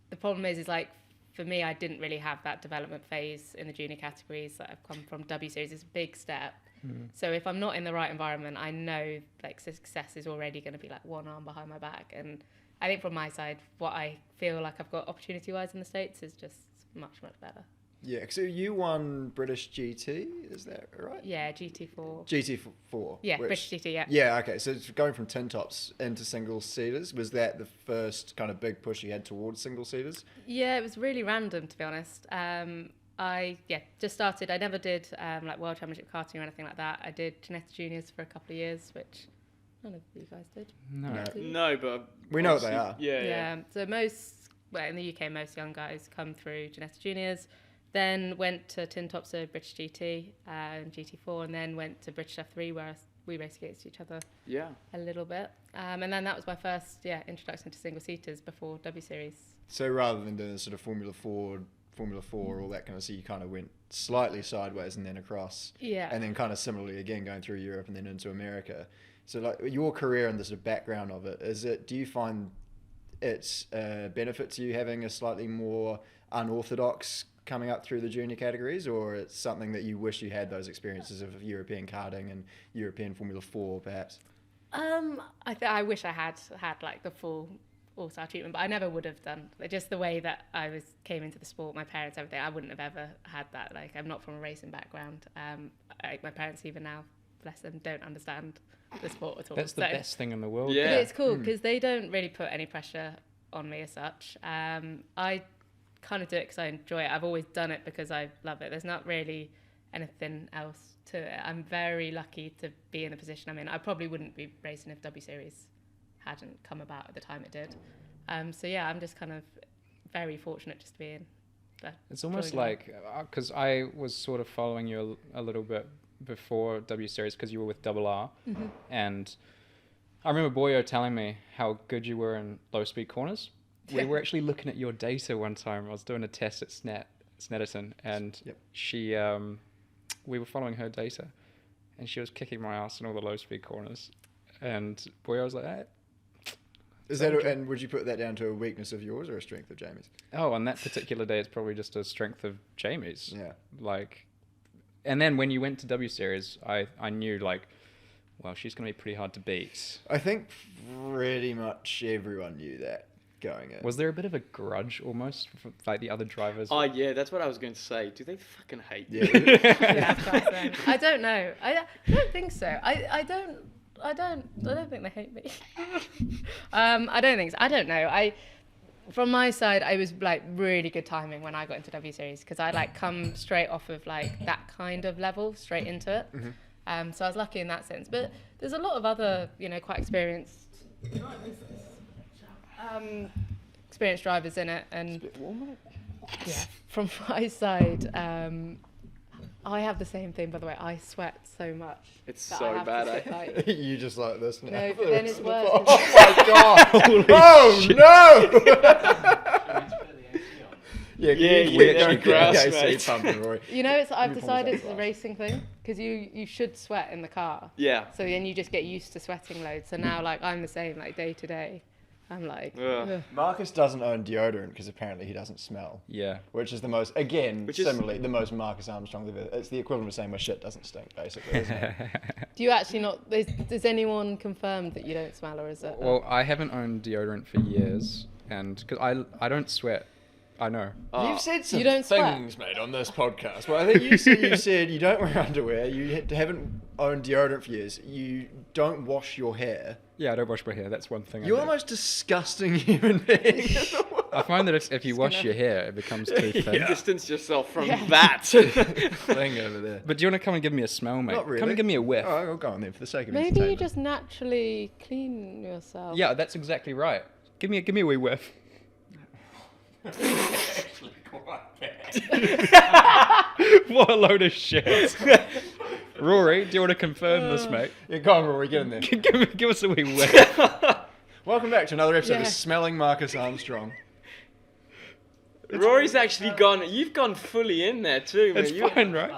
The problem is like for me, I didn't really have that development phase in the junior categories. That I've come from W Series. It's a big step. So if I'm not in the right environment, I know like success is already going to be like one arm behind my back. And I think from my side, what I feel like I've got opportunity-wise in the States is just much, much better. Yeah, so you won British GT, is that right? Yeah, GT4. GT4. Yeah, British GT, yeah. Yeah, okay. So it's going from tin tops into single seaters, was that the first kind of big push you had towards single seaters? Yeah, it was really random, to be honest. I just started. I never did like World Championship karting or anything like that. I did Genetic Juniors for a couple of years, which none of you guys did. No. No, but We know what they are. Yeah. So in the UK, most young guys come through Genetic Juniors, then went to tin tops of British GT and GT4, and then went to British F3 where we race against each other a little bit. And then that was my first introduction to single seaters before W Series. So rather than doing sort of Formula 4, all that kind of, so you kind of went slightly sideways and then across. Yeah. And then kind of similarly again going through Europe and then into America. So like your career and the sort of background of it, do you find it's a benefit to you having a slightly more unorthodox coming up through the junior categories, or it's something that you wish you had those experiences of European karting and European Formula 4, perhaps? I wish I had like the full all-star treatment, but I never would have done. Just the way that came into the sport, my parents, everything, I wouldn't have ever had that. Like, I'm not from a racing background. My parents even now, bless them, don't understand the sport at all. That's the best thing in the world. Yeah. It's cool because they don't really put any pressure on me as such. I kind of do it because I enjoy it. I've always done it because I love it. There's not really anything else to it. I'm very lucky to be in the position I'm in. I probably wouldn't be racing if W Series hadn't come about at the time it did. So yeah, I'm just kind of very fortunate just to be in. It's almost like, because I was sort of following you a little bit before W Series because you were with Double R, and I remember Boyo telling me how good you were in low speed corners. We were actually looking at your data one time. I was doing a test at Snetterton, and she, we were following her data, and she was kicking my ass in all the low speed corners. And Boyo was like, hey. And would you put that down to a weakness of yours or a strength of Jamie's? Oh, on that particular day, it's probably just a strength of Jamie's. Yeah. Like, and then when you went to W Series, I knew, like, well, she's going to be pretty hard to beat. I think pretty much everyone knew that going in. Was there a bit of a grudge almost for, like, the other drivers? Oh, yeah, that's what I was going to say. Do they fucking hate you? Yeah, of course, I don't know. I don't think so. I don't think they hate me. I don't think so. I don't know. From my side, I was like really good timing when I got into W Series because I like come straight off of like that kind of level straight into it. So I was lucky in that sense. But there's a lot of other, quite experienced drivers in it, and yeah, from my side, I have the same thing, by the way. I sweat so much. It's so bad, eh? You just like this now. No, but then it's worse. Oh my god! Oh no! Yeah, don't grass, mate. Pumping, Rory. I've decided it's a racing thing because you should sweat in the car. Yeah. So then you just get used to sweating loads. So now, like, I'm the same, like, day to day. I'm like, ugh. Marcus doesn't own deodorant because apparently he doesn't smell. Yeah. Which is the most, similarly, the most Marcus Armstrong. It's the equivalent of saying my shit doesn't stink, basically, isn't it? Do you actually not? Does anyone confirm that you don't smell, or is it? Well, I haven't owned deodorant for years, and because I don't sweat. I know. You've said some You don't things, sweat? mate, on this podcast. Well, I think you said you don't wear underwear, you haven't owned deodorant for years, you don't wash your hair. Yeah, I don't wash my hair. That's one thing. You're I the do. most disgusting human being in the world. I find that if you wash your hair, it becomes too thin. Yeah. Distance yourself from that. Thing over there. But do you want to come and give me a smell, mate? Not really. Come and give me a whiff. Oh, I'll go on then for the sake of Maybe you entertainment. just naturally clean yourself. Yeah, that's exactly right. Give me a wee whiff. What a load of shit. Rory, do you want to confirm this, mate? Yeah, go on, Rory, get in there. give us a wee whiff. Welcome back to another episode Yeah. of Smelling Marcus Armstrong. Rory's actually gone. You've gone fully in there too, man. It's fine, right?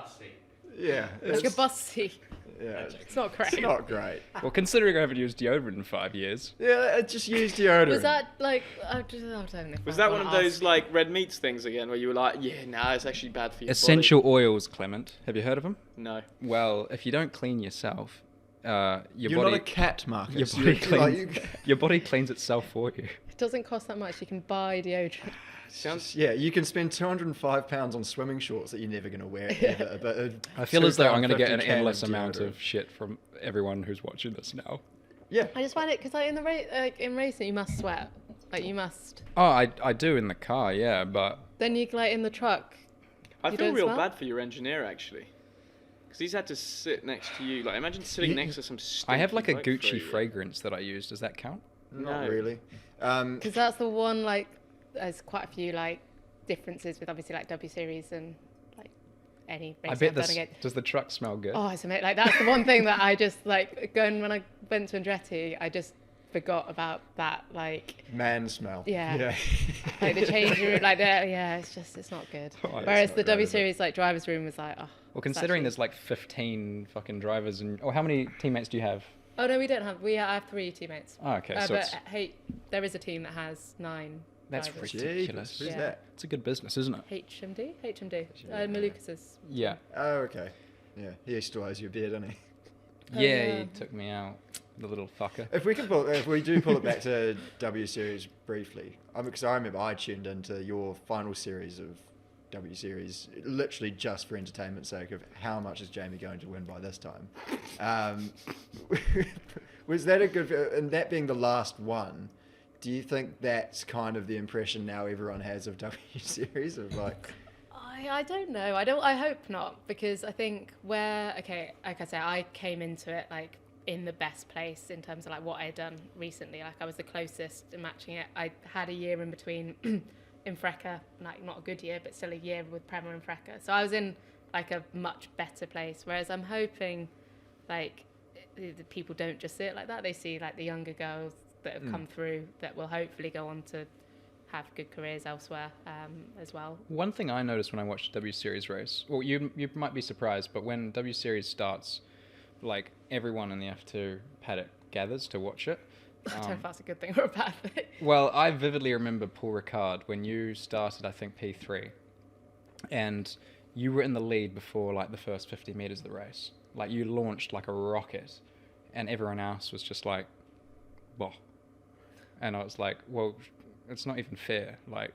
Yeah. Like a bus seat. Yeah, It's not great. it's not great. Well, considering I haven't used deodorant in 5 years. Yeah, I just use deodorant. Was that like? I don't know. If Was I that one wanna of those ask. like red meats things again, where you were like, yeah, nah, it's actually bad for your Essential oils, Clement. Have you heard of them? body? No. Well, if you don't clean yourself, your You're body not a cat, Marcus. your body You're- like, cleans your body cleans itself for you. It doesn't cost that much. You can buy deodorant. Sounds. yeah, you can spend £205 on swimming shorts that you're never going to wear ever. But I feel as though I'm going to get an £2.50 endless can amount deodorant. of shit from everyone who's watching this now. Yeah. I just find it because like in racing you must sweat. Like you must. Oh, I do in the car, yeah, but Then you like in the truck. I You feel don't real smell? bad for your engineer actually, because he's had to sit next to you. Like, imagine sitting next to some. I have stinky like a bloke for Gucci year. fragrance that I use. Does that count? Not No. really. Because that's the one, like, there's quite a few, like, differences with obviously, like, W Series and, like, any race I bet I've done this. again. Does the truck smell good? Oh, it's amazing. Like, that's the one thing that I just, like, when I went to Andretti, I just forgot about that, like, Man smell. Yeah. like, the change room, like, it's not good. Oh, it's Whereas not the great, W is it? Series, like, driver's room was like, oh. Well, it's considering actually- there's like 15 fucking drivers and how many teammates do you have? Oh, no, we don't have, I have 3 teammates. Oh, okay, so but it's hey, there is a team that has 9 That's drivers. ridiculous. Who's Yeah. that? It's a good business, isn't it? HMD. Malukas' Yeah. Oh, okay. Yeah, he still has your beard, doesn't he? Oh, Yeah, yeah. he took me out, the little fucker. If we do pull it back to W Series briefly, because I remember I tuned into your final series of W Series literally just for entertainment's sake of how much is Jamie going to win by this time. Was that a good, and that being the last one, do you think that's kind of the impression now everyone has of W Series of like? I don't know. I hope not, because I think like I said, I came into it like in the best place in terms of like what I had done recently. Like I was the closest in matching it. I had a year in between in Freca, like not a good year, but still a year with Premier and Freca. So I was in like a much better place. Whereas I'm hoping like the people don't just see it like that. They see like the younger girls that have come through that will hopefully go on to have good careers elsewhere as well. One thing I noticed when I watched the W Series race, well, you might be surprised, but when W Series starts, like everyone in the F2 paddock gathers to watch it. I don't know if that's a good thing or a bad thing. Well, I vividly remember Paul Ricard when you started, I think, P3, and you were in the lead before like the first 50 meters of the race. Like you launched like a rocket, and everyone else was just like, "Whoa," and I was like, "Well, it's not even fair. Like,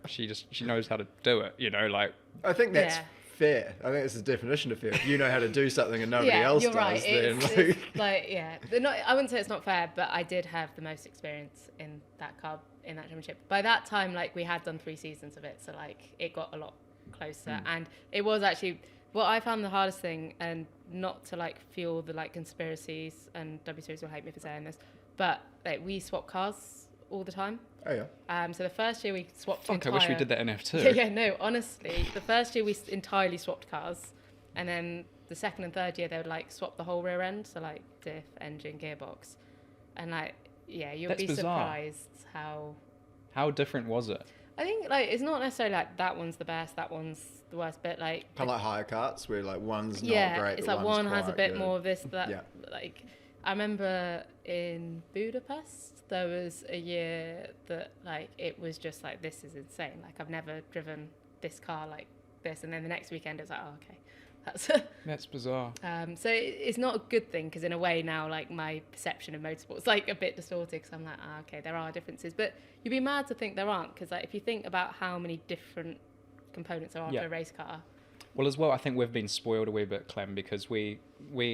she knows how to do it, you know, like." I think that's Yeah. fair. I think it's the definition of fair. If you know how to do something and nobody else you're does, right. then It's like, yeah. I wouldn't say it's not fair, but I did have the most experience in that car, in that championship. By that time, like, we had done 3 seasons of it, so, like, it got a lot closer. And it was actually, what I found the hardest thing, and not to, like, fuel the, like, conspiracies, and W Series will hate me for saying this, but, like, we swap cars all the time. oh yeah. So the first year we swapped Fuck, I wish we did that in F2. Yeah, no, honestly, the first year we entirely swapped cars, and then the second and third year they would like swap the whole rear end, so like diff, engine, gearbox, and like you'll That's be bizarre. surprised how. How different was it? I think like it's not necessarily like that one's the best, that one's the worst, but like Kind of like hire carts where like one's yeah, not great. it's but like one's one has a quite bit good. more of this that Yeah. like I remember in Budapest there was a year that like it was just like this is insane, like I've never driven this car like this, and then the next weekend it was like oh okay That's bizarre. so it's not a good thing, because in a way now like my perception of motorsport is like a bit distorted, because I'm like okay there are differences, but you'd be mad to think there aren't, because like if you think about how many different components there are Yeah. to a race car. Well, as well, I think we've been spoiled a wee bit, Clem, because we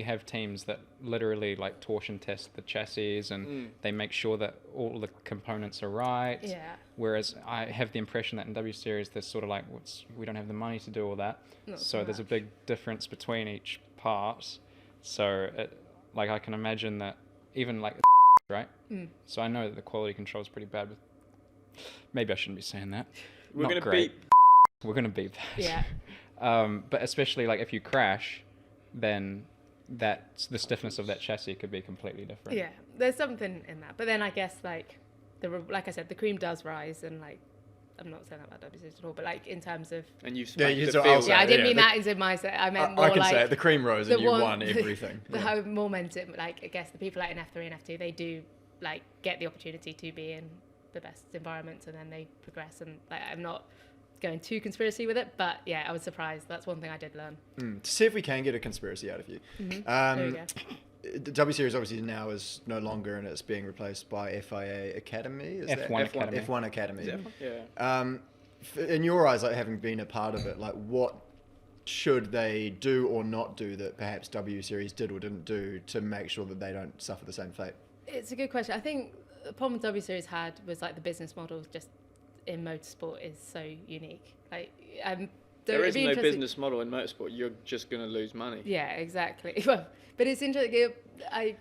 have teams that literally like torsion test the chassis and they make sure that all the components are right. Yeah. Whereas I have the impression that in W Series, there's sort of like, we don't have the money to do all that. Not So so there's a much. big difference between each part. So like I can imagine that even like, right? So I know that the quality control is pretty bad with, maybe I shouldn't be saying that. We're Not going to great. beat. We're going to beat that. Yeah. But especially like if you crash, then the stiffness of that chassis could be completely different. Yeah, there's something in that. But then I guess like like I said, the cream does rise, and like I'm not saying that about W Series at all, but like in terms of And you Yeah, spanked you the said- field. yeah, I didn't yeah, mean the- that as in my set. I meant more I can like say it. The cream rose and you won everything. The Yeah. how momentum, like I guess the people like in F3 and F2, they do like get the opportunity to be in the best environments, and then they progress. And like I'm not going too conspiracy with it, but yeah, I was surprised. That's one thing I did learn. To see if we can get a conspiracy out of you. There we go. The W Series obviously now is no longer, and it's being replaced by FIA Academy. Is that F1 Academy. F1 Academy. Yeah. In your eyes, like having been a part of it, like what should they do or not do that perhaps W Series did or didn't do to make sure that they don't suffer the same fate? It's a good question. I think the problem W Series had was like the business model just in motorsport is so unique. Like There it'd is be no interesting- business model in motorsport. You're just going to lose money. Yeah, exactly. Well, but it's interesting.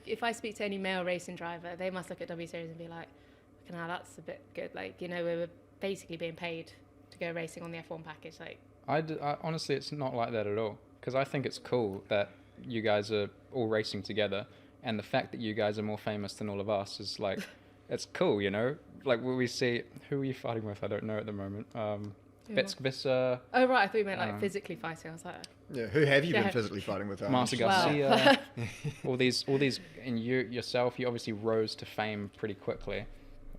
If I speak to any male racing driver, they must look at W Series and be like, "Okay, now that's a bit good." Like, you know, we were basically being paid to go racing on the F1 package. Like, I honestly, it's not like that at all. Because I think it's cool that you guys are all racing together, and the fact that you guys are more famous than all of us is like, it's cool, you know. Like when we see, who are you fighting with? I don't know at the moment. Vissa, oh right, I thought you meant like Um, physically fighting. I was like, Yeah, who have you Yeah. been physically fighting with? Marcia Wow. Garcia, all these, and you yourself, you obviously rose to fame pretty quickly.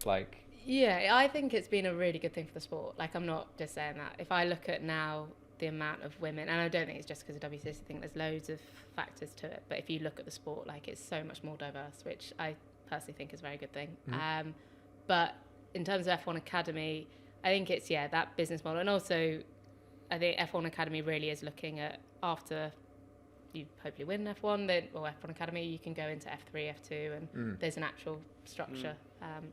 Like, Yeah, I think it's been a really good thing for the sport. Like, I'm not just saying that. If I look at now the amount of women, and I don't think it's just because of WCS, I think there's loads of factors to it. But if you look at the sport, like, it's so much more diverse, which I personally think is a very good thing. But in terms of F1 Academy, I think it's, that business model. And also, I think F1 Academy really is looking at, after you hopefully win F1, then, or F1 Academy, you can go into F3, F2, and there's an actual structure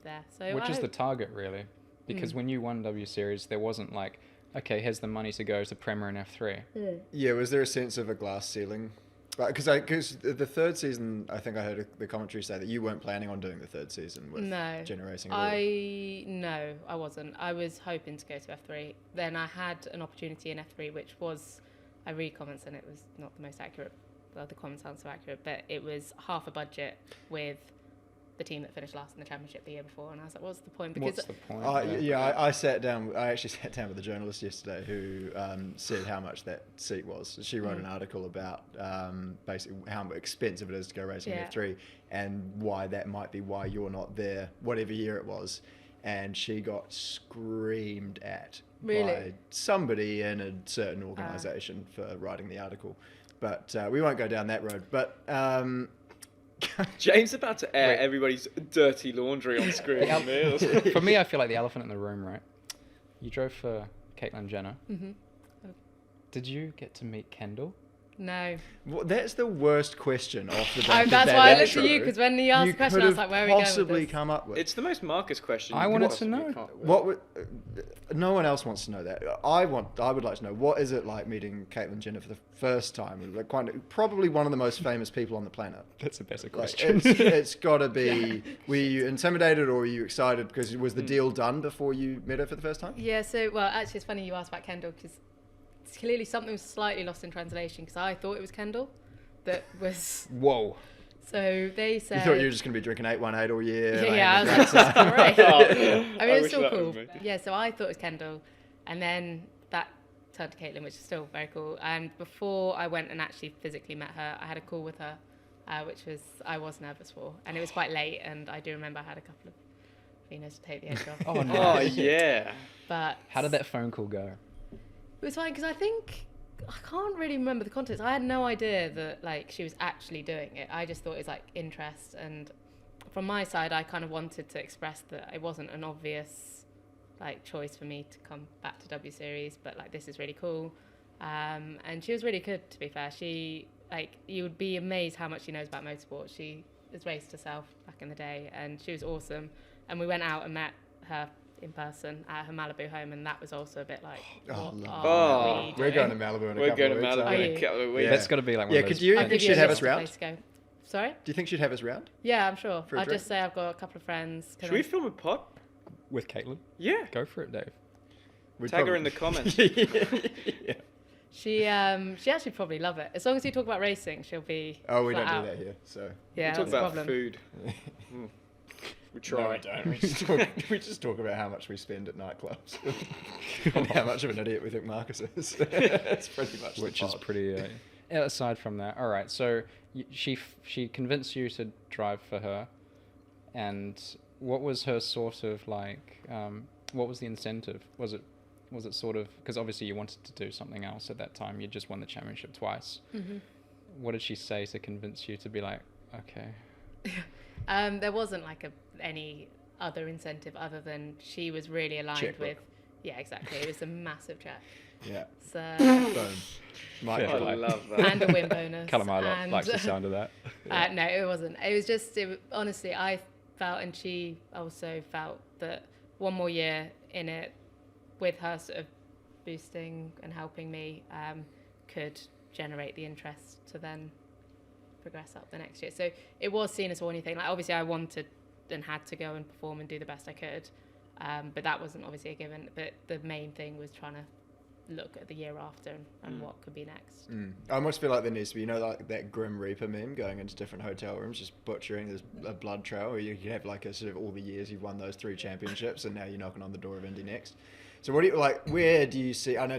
there. So which is the target, really. Because when you won W Series, there wasn't like, okay, here's the money to go to Premier and F3. Yeah, was there a sense of a glass ceiling? Because the third season, I think I heard the commentary say that you weren't planning on doing the third season with Gen Racing at all. No, I wasn't. I was hoping to go to F3. Then I had an opportunity in F3, which was, I read comments and it was not the most accurate. Well, the comments aren't so accurate, but it was half a budget with the team that finished last in the championship the year before, and I was like, what's the point? Because what's the point? I actually sat down with a journalist yesterday who said how much that seat was. She wrote an article about basically how expensive it is to go racing in F3 and why that might be why you're not there, whatever year it was. And she got screamed at by somebody in a certain organisation for writing the article. But we won't go down that road. But James about to air everybody's dirty laundry on screen. For me, I feel like the elephant in the room, right? You drove for Caitlyn Jenner. Mm-hmm. Did you get to meet Kendall? No. Well, that's the worst question off the back. That's why I looked at you, because when you asked the question, I was like, where are we going with possibly this? come up with. It's the most Marcus question. I wanted to know. No one else wants to know that. I would like to know, what is it like meeting Caitlyn Jenner for the first time? Like probably one of the most famous people on the planet. That's a better question. It's got to be. Were you intimidated or were you excited because was the deal done before you met her for the first time? Yeah. So, well, actually, it's funny you asked about Kendall, because clearly something was slightly lost in translation, because I thought it was Kendall that was. Whoa. So they said. You thought you were just going to be drinking 818 all year. Yeah, I was like, great. I mean, it's still cool. Yeah, so I thought it was Kendall, and then that turned to Caitlyn, which is still very cool. And before I went and actually physically met her, I had a call with her, which I was nervous for, and it was quite late, and I do remember I had a couple of Venus to take the edge off. Oh no! Oh yeah. But how did that phone call go? It was fine, because I can't really remember the context. I had no idea that like she was actually doing it. I just thought it was like interest, and from my side, I kind of wanted to express that it wasn't an obvious like choice for me to come back to W Series, but like this is really cool. And she was really good, to be fair. She you would be amazed how much she knows about motorsport. She has raced herself back in the day, and she was awesome. And we went out and met her in person at her Malibu home, and that was also a bit like, we're going to Malibu in a couple of weeks. That's got to be like one of those. Do you think she'd have us round? Sorry? Do you think she'd have us round? Yeah, I'm sure. I'll just say I've got a couple of friends. Should we film a pod? With Caitlyn? Yeah. Go for it, Dave. Tag her in the comments. Yeah. She actually probably love it. As long as you talk about racing, she'll be. Oh, we don't do that here, so. Yeah, we talk about food. We try. No, we don't. We just talk about how much we spend at nightclubs and how much of an idiot we think Marcus is. That's pretty much. Which is pretty. Aside from that, all right. So she convinced you to drive for her, and what was her sort of like? What was the incentive? Was it sort of, because obviously you wanted to do something else at that time. You just won the championship twice. Mm-hmm. What did she say to convince you to be like, okay? There wasn't like any other incentive other than she was really aligned Checkbook. with. Yeah, exactly. It was a massive check. Yeah. So. I love that. And a win bonus. Callum likes the sound of that. No, it wasn't. It was just. Honestly, I felt, and she also felt, that one more year in it, with her sort of boosting and helping me, could generate the interest to then progress up the next year. So it was seen as anything. Like, obviously I wanted and had to go and perform and do the best I could, but that wasn't obviously a given. But the main thing was trying to look at the year after and what could be next. I almost feel like there needs to be, like that Grim Reaper meme going into different hotel rooms, just butchering. There's a blood trail, or you have like a sort of all the years you've won those 3 championships, and now you're knocking on the door of Indy Next. So what do you like? Where do you see? I know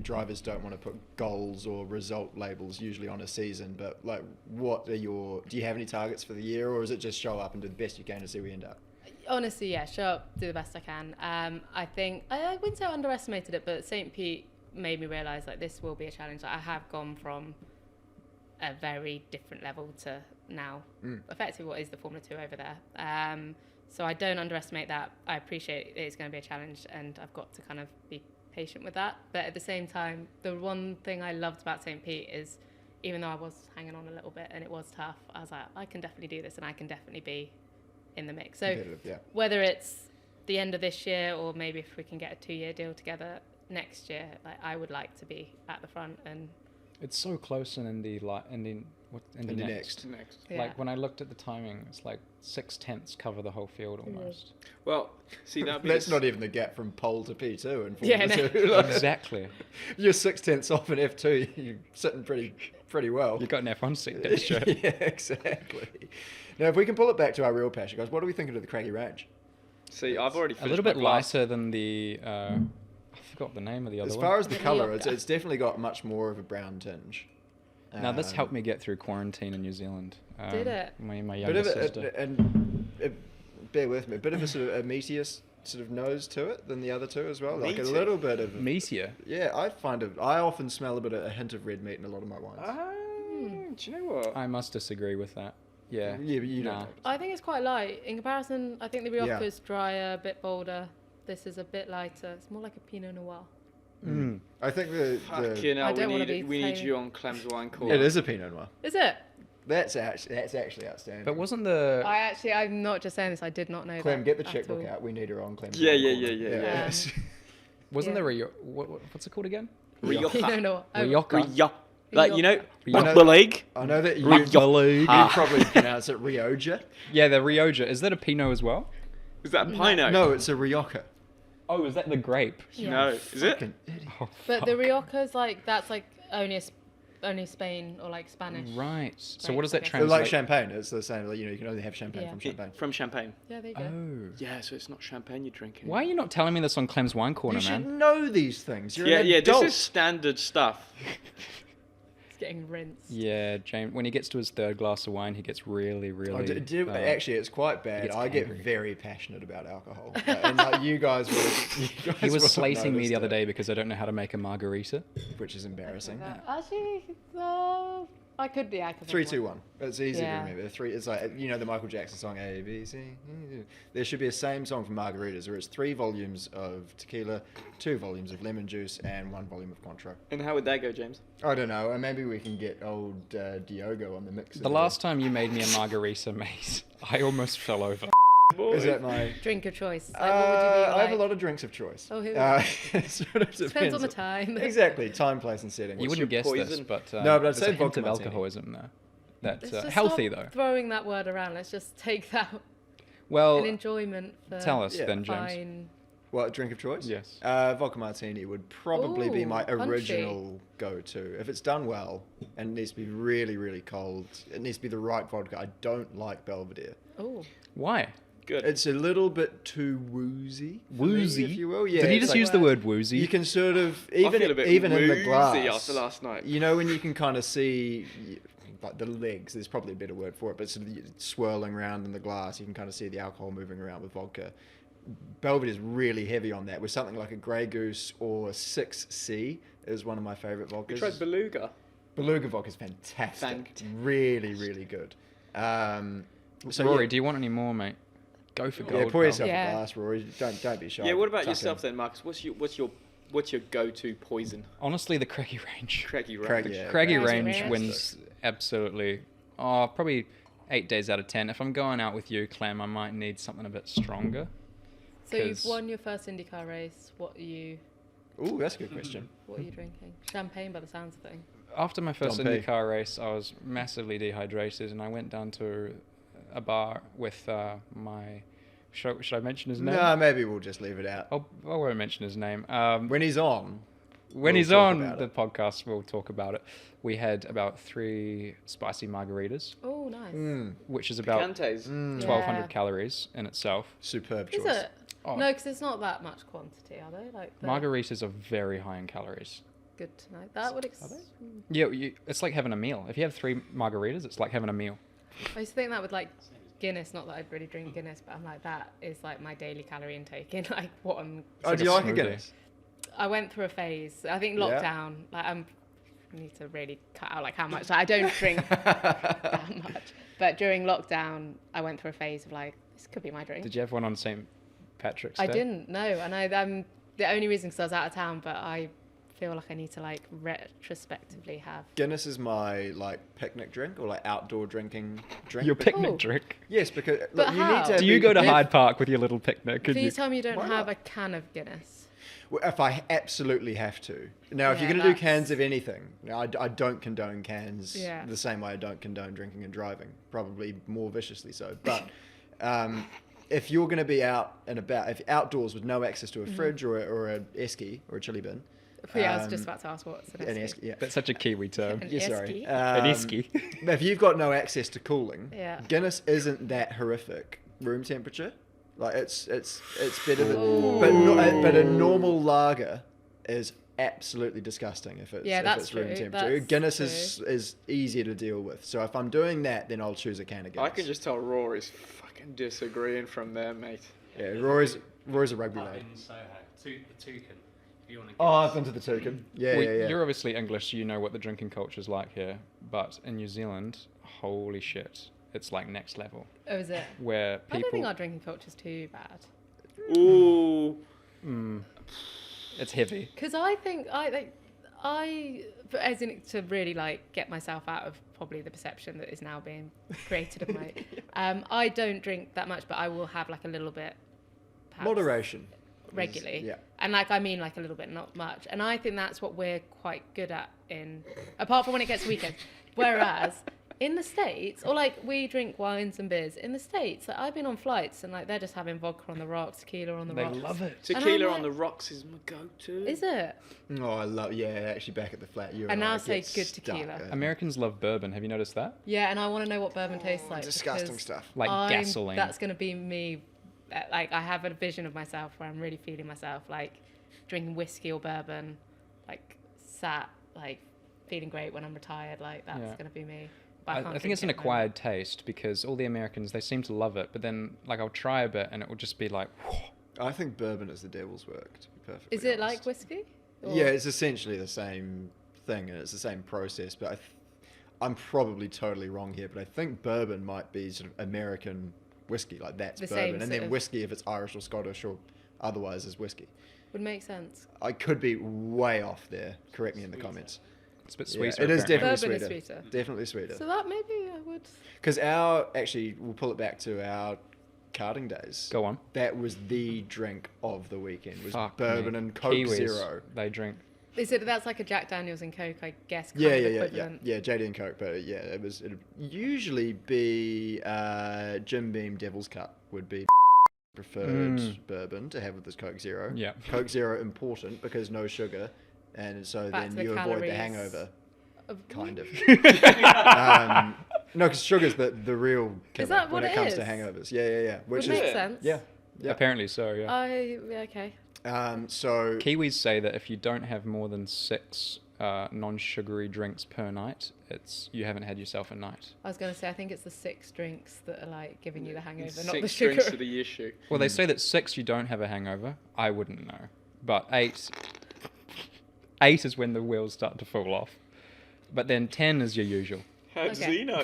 drivers don't want to put goals or result labels usually on a season, but like, what are do you have any targets for the year, or is it just show up and do the best you can to see where you end up? Honestly, yeah, show up, do the best I can. I think I wouldn't say I underestimated it, but St. Pete made me realise like this will be a challenge. Like, I have gone from a very different level to now effectively what is the Formula 2 over there. So I don't underestimate that. I appreciate it's going to be a challenge, and I've got to kind of be patient with that. But at the same time, the one thing I loved about St. Pete is, even though I was hanging on a little bit and it was tough, I was like, I can definitely do this and I can definitely be in the mix. So whether it's the end of this year or maybe if we can get a 2-year deal together next year, like I would like to be at the front. And it's so close in Indy next. Yeah. Like when I looked at the timing, it's like 6/10 cover the whole field almost. Well, see that. That's not even the gap from pole to P2 and Yeah, Formula 2. Like, Exactly. you're 6/10 off in F2. You're sitting pretty well. You got an F1 seat next year. Yeah, exactly. Now, if we can pull it back to our real passion, guys, what are we thinking of the Craggy Range? See, I've already A finished little my bit glass. lighter than the. I forgot the name of the other As one. far as the The colour, Rioja. it's definitely got much more of a brown tinge. Now this helped me get through quarantine in New Zealand. Did it? My Bit younger of sister. bear with me, a bit of a sort of a meteor sort of nose to it than the other two as well. Like a Meaty? little bit of Meteor. Yeah, I often smell a hint of red meat in a lot of my wines. Do you know what? I must disagree with that. Yeah. Yeah, but you Nah. don't. I think it's quite light. In comparison, I think the Rioja's drier, a bit bolder. This is a bit lighter. It's more like a Pinot Noir. Mm. I think the Fucking I hell, don't wanna we be need saying- you on Clem's Wine Corner. it is a Pinot Noir. Is it? That's actually outstanding. But wasn't the I'm not just saying this. I did not know Clem, that. get the at checkbook all. out. We need her on Clem. Yeah. wasn't Yeah. the Rio? What's it called again? Rioja. Pinot Noir. Oh, Rioja. Rioja. Like, you know, Rioja. the leg. I know that you Rioja. probably pronounce it Rioja. Yeah, the Rioja. Is that a Pinot as well? Is that Pinot? No, it's a Rioja. Oh, is that the grape? Yeah. No, is it? Fucking idiot. Oh, But the fuck. Rioja's like that's like only Spain or like Spanish. Right. So Grapes, what does I that guess. So translate? like champagne, it's the same. Like, you can only have champagne Yeah. from champagne. From Champagne. Yeah, there you go. Oh. Yeah, so it's not champagne you're drinking. Why are you not telling me this on Clem's Wine Corner, You should man? know these things. You're Yeah, an yeah, adult. this is standard stuff. It's getting rinsed. Yeah, James. When he gets to his third glass of wine, he gets really. Actually, it's quite bad. gets I get angry. very passionate about alcohol, and like you guys were. He was slating me the other day because I don't know how to make a margarita. which is embarrassing. Actually, I could. Yeah, I could. 3, 2, 1. It's easy Yeah. to remember. It's like the Michael Jackson song A B C. There should be a same song for margaritas, where it's 3 volumes of tequila, 2 volumes of lemon juice, and 1 volume of Contro. And how would that go, James? I don't know. Maybe we can get old Diogo on the mix. The last time you made me a margarita, mate, I almost fell over. Is that my? Drink of choice. Like, what would you be I have a like? lot of drinks of choice. Oh, here we it sort of Depends on the time. Exactly, time, place, and setting. You What's wouldn't your guess this, poison? but No, but I'd there's say a hint vodka of martini. alcoholism there. Let's That's just healthy stop though. Throwing that word around. Let's just take that Well, an enjoyment for tell us Yeah. then, James. fine. What drink of choice? Yes. Vodka martini would probably be Ooh, my punchy. original go-to. If it's done well and it needs to be really, really cold, it needs to be the right vodka. I don't like Belvedere. Oh, Why? Good. It's a little bit too woozy. for me, Woozy? if you will. Yeah. Did he it's just like- use the word woozy? You can sort of I feel a bit even in the woozy glass after last night. You know when you can kind of see like the legs. There's probably a better word for it, but sort of swirling around in the glass. You can kind of see the alcohol moving around with vodka. Belvedere is really heavy on that. With something like a Grey Goose or 6C is one of my favorite vodkas. We tried Beluga. Beluga vodka is fantastic. Fantastic. Really, really good. So Rory, yeah, do you want any more, mate? Go for gold. yeah, pour pal. yourself Yeah. a glass, Rory. Don't be shy. Yeah, what about Tuck yourself in. then, Marcus? What's your go-to poison? Honestly, the Craigie Range. Craigie Craig, Range. yeah. Craigie Craigie Range Range. wins absolutely. Oh, probably 8 days out of 10. If I'm going out with you, Clem, I might need something a bit stronger. so you've 'Cause- won your first IndyCar race. What are you Ooh, that's a good question. drinking? Champagne, by the sounds of things. After my first Dom P. IndyCar race, I was massively dehydrated, and I went down to a bar with my. Should I mention his name? No, maybe we'll just leave it out. I won't mention his name. When he's on, When we'll he's talk on about the it. podcast, we'll talk about it. We had about 3 spicy margaritas, Oh, nice. which is about Cantes. 1,200 Yeah. calories in itself. Superb Is choice. it? Oh. No, because it's not that much quantity, are they? Like Margaritas are very high in calories. Good to know. That would. Yeah, it's like having a meal. If you have 3 margaritas, it's like having a meal. I used to think that would like Guinness, not that I'd really drink Guinness, but I'm like, that is like my daily calorie intake in like what I'm... Oh, do you like a smoothie. Guinness? I went through a phase. I think Yeah. lockdown, like I need to really cut out like how much. Like, I don't drink that much. But during lockdown, I went through a phase of like, this could be my drink. Did you have one on St. Patrick's Day? I didn't, no. And I'm the only reason because I was out of town, but I feel like I need to like retrospectively have. Guinness is my like picnic drink or like outdoor drinking drink. Your picnic Oh. drink? Yes, because But look, you how? need to. Do you go to if- Hyde Park with your little picnic? Can you tell me you don't Why have not? a can of Guinness? Well, if I absolutely have to. Now, if Yeah, you're going to do that's- cans of anything, now, I don't condone cans Yeah. the same way I don't condone drinking and driving, probably more viciously so. But if you're going to be out and about, if outdoors with no access to a fridge or a esky or a chili bin. Yeah, I was just about to ask what's an An esky. esky, yeah. That's such a Kiwi term. An Yeah, sorry. esky? An esky. If you've got no access to cooling, Yeah. Guinness isn't that horrific room temperature. Like it's better than, Ooh. but a normal lager is absolutely disgusting if it's Yeah, if that's it's room true. temperature. That's Guinness is easier to deal with. So if I'm doing that, then I'll choose a can of Guinness. I can just tell Rory's fucking disagreeing from there, mate. Yeah, Rory's a rugby Up lad. in Soho, the Toucan. If you want to. Oh, I've been to the Toucan. Yeah, Well, yeah. You're obviously English, so you know what the drinking culture's like here. But in New Zealand, holy shit, it's like next level. Oh, is it? Where I don't think people, our drinking culture's too bad. Ooh. it's heavy. Because I think but as in to really like get myself out of probably the perception that is now being created of my, I don't drink that much, but I will have like a little bit. Perhaps, Moderation. regularly. Yeah. And like I mean like a little bit, not much. And I think that's what we're quite good at in apart from when it gets to weekends. Whereas in the States, or like we drink wines and beers in the States, like I've been on flights and like they're just having vodka on the rocks, tequila on the They rocks. love it. And I'm Tequila like- on the rocks is my go-to. Is it? Oh, I love. Yeah, actually, back at the flat, you And I now say get good stuck tequila. at- Americans love bourbon. Have you noticed that? Yeah, and I want to know what bourbon tastes like. Disgusting because stuff. Like gasoline. That's going to be me. Like I have a vision of myself where I'm really feeling myself, like drinking whiskey or bourbon, like sat, like feeling great when I'm retired. Like that's Yeah. going to be me. But I can't think drink it's an it at the acquired taste because all the Americans, they seem to love it. But then, like, I'll try a bit and it will just be like, I think bourbon is the devil's work, to be perfectly moment. Is it honest. like whiskey? Or- Yeah, it's essentially the same thing and it's the same process. But I'm probably totally wrong here, but I think bourbon might be sort of American whiskey, like that's The same bourbon, and sort then of- whiskey if it's Irish or Scottish or otherwise is whiskey. would make sense. I could be way off there. Correct me in the Sweeter. comments. it's a bit Yeah, sweeter. it is apparently. definitely Bourbon is sweeter. sweeter. Definitely sweeter. So that maybe I would. Because we'll pull it back to our karting days. Go on. That was the drink of the weekend. Was Fuck bourbon me. and Coke Kiwis, Zero. They drink. Is it that's like a Jack Daniels and Coke, I guess? Kind Yeah, of yeah, yeah, yeah, equivalent. yeah. JD and Coke, but yeah, it'd usually be Jim Beam Devil's Cut would be preferred bourbon to have with this Coke Zero. Yeah. Coke Zero important because no sugar, and so Back then to the you avoid the calories. hangover. Of- Kind of. No, because sugar's the real killer that when what it comes is? to hangovers. Yeah, yeah, yeah. Would Which make is sense. yeah, yeah. Apparently so, yeah. Yeah, okay. So Kiwis say that if you don't have more than 6 non-sugary drinks per night, you haven't had yourself a night. I was going to say, I think it's the 6 drinks that are like giving you the hangover, not Six the sugar. drinks are the issue. Well, they say that 6 you don't have a hangover. I wouldn't know, but 8 is when the wheels start to fall off. But then 10 is your usual. How does Okay. he know?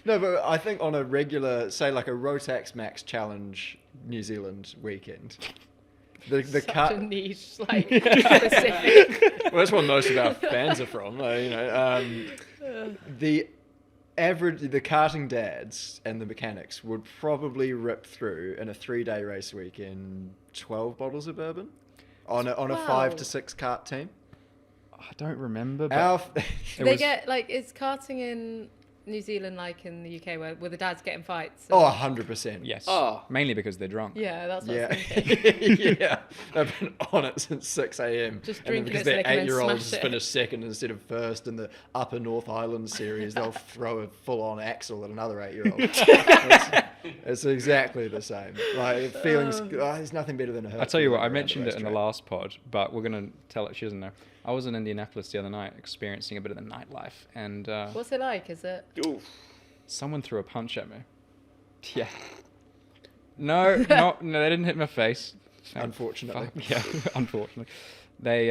no, but I think on a regular, say like a Rotax Max Challenge New Zealand weekend, the Such cut. a niche, like specific. Well, that's what most of our fans are from. The karting dads and the mechanics would probably rip through in a 3-day race weekend 12 bottles of bourbon on a 5 to 6 kart team. I don't remember, but Our it They was- get like is karting in New Zealand like in the UK where the dads get in fights? oh, 100%. yes, Oh. mainly because they're drunk. Yeah, that's what I Yeah, was thinking. yeah. They've been on it since 6 a.m. Just And then drinking because it so their they can then 8-year-olds smash it. finish second instead of first in the Upper North Island series, they'll throw a full-on axle at another 8-year-old. it's exactly the same. Like feelings. There's nothing better than a hurt. I tell you what, feeling I around mentioned it in the racetrack. last pod, but we're gonna tell it. She doesn't know. I was in Indianapolis the other night, experiencing a bit of the nightlife, and What's it like? Is it? Oof. someone threw a punch at me. Yeah. No, no, they didn't hit my face. Unfortunately. Yeah, unfortunately. They,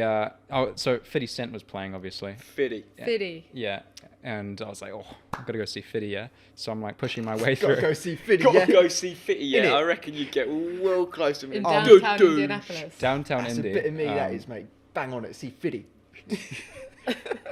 so 50 Cent was playing, obviously. Fitty. Fiddy. Yeah. And I was like, oh, I've got to go see 50, yeah? So I'm like pushing my way through. Gotta go see Fiddy, Gotta yeah. go see Fitty, yeah. Innit? I reckon you'd get well close to me. In Oh, downtown dude. Indianapolis. Downtown That's Indy. a bit of me, that is, mate. Bang on it, see Fiddy.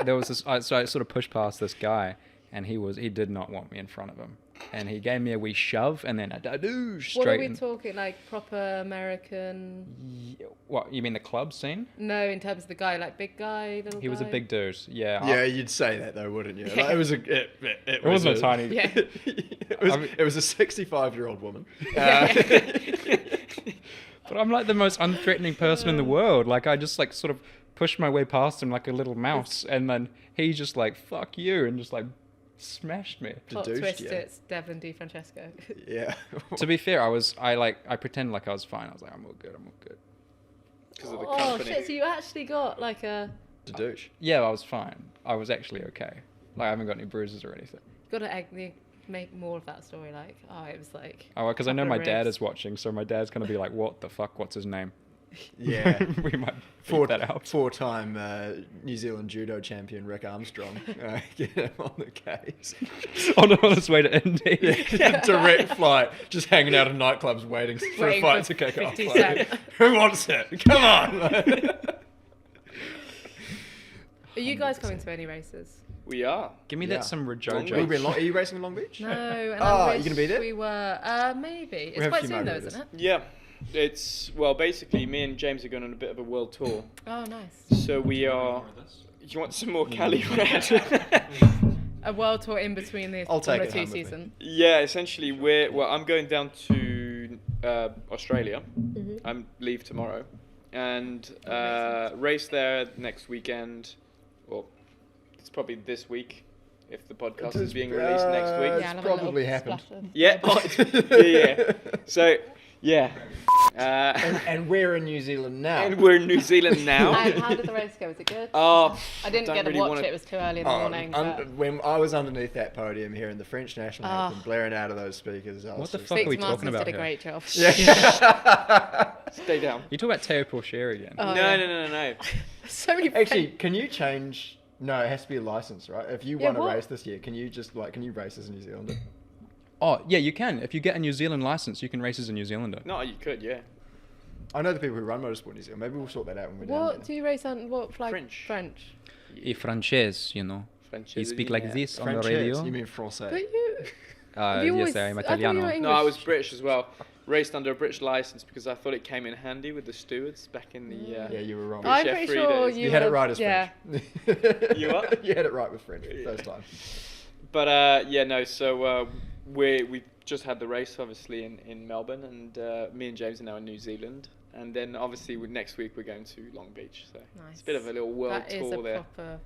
There was this, so I sort of pushed past this guy, and he did not want me in front of him. And he gave me a wee shove, and then a dadoosh straight. What are we in- talking, like proper American? What, you mean the club scene? No, in terms of the guy, like big guy, little He was a guy? big dude, yeah. Yeah, you'd say that though, wouldn't you? Yeah. Like, it was a. It wasn't a tiny- Yeah. it was a 65-year-old woman. But I'm like the most unthreatening person in the world. Like, I just like sort of pushed my way past him like a little mouse, and then he just like, fuck you, and just like smashed me. Plot Deduced, twist, yeah. it's Devon DiFrancesco. Yeah. To be fair, I pretended like I was fine. I was like, I'm all good. Because of the Oh company. shit! So you actually got like a To douche. Yeah, I was fine. I was actually okay. Like, I haven't got any bruises or anything. make more of that story. Like, oh, it was like. Oh, because I know couple my of dad ribs. is watching, so my dad's gonna be like, "What the fuck? What's his name?" Yeah. We might beat that out. Four-time New Zealand judo champion Rick Armstrong. Get him on the case. on his way to Indy. Yeah, direct flight, just hanging out in nightclubs waiting for a Waiting fight for to kick off. 50 Like, Cent. who wants it? Come on! Are you guys coming to any races? We are. Give me Yeah. that some Long Rajojo. Beach. Will you be are you racing in Long Beach? No. And Oh, I you gonna be there? We were. Maybe. It's have a quite few soon though, margaritas. isn't it? Yeah. It's, well, basically, me and James are going on a bit of a world tour. Oh, nice. So we are. You want some more Cali Red? A world tour in between the I'll take Formula it 2 home with me. season. Yeah, essentially, I'm going down to Australia. I'm leave tomorrow, and race there next weekend. Well, it's probably this week, if the podcast is being released next week. Yeah, It's I'll have a little probably happened. splash of- Yeah, yeah. So, yeah. And we're in New Zealand now. And we're in New Zealand now. And how did the race go? Was it good? Oh, I didn't don't get to really watch wanna- it. It was too early in the morning. but When I was underneath that podium hearing the French national anthem blaring out of those speakers, I was What the just fuck are we Six talking Martins about did a here? great job. Yeah. Stay down. You talk about Teo Porcher again. Oh, No, yeah. no. So many. Actually, can you change? No, it has to be a license, right? If you Yeah, won a what? race this year, can you race as a New Zealander? Oh, yeah, you can. If you get a New Zealand license, you can race as a New Zealander. No, you could, yeah. I know the people who run motorsport in New Zealand. Maybe we'll sort that out when we're down What do you race on? What flag? French. Et Frances, you know. French You is- speak like yeah. this on the Frances, radio. you mean français? But you. Have you Yes, always- I am I thought you were Italiano. No, I was English. British as well. Raced under a British license because I thought it came in handy with the stewards back in the. Yeah, you were wrong. I- I'm pretty Chef sure Frida's. you. You had it were- right as yeah. French. You what? You had it right with French first time. But yeah, no. So we just had the race obviously in Melbourne, and me and James are now in New Zealand, and then obviously next week we're going to Long Beach. So it's a bit of a little world That is tour a there. proper.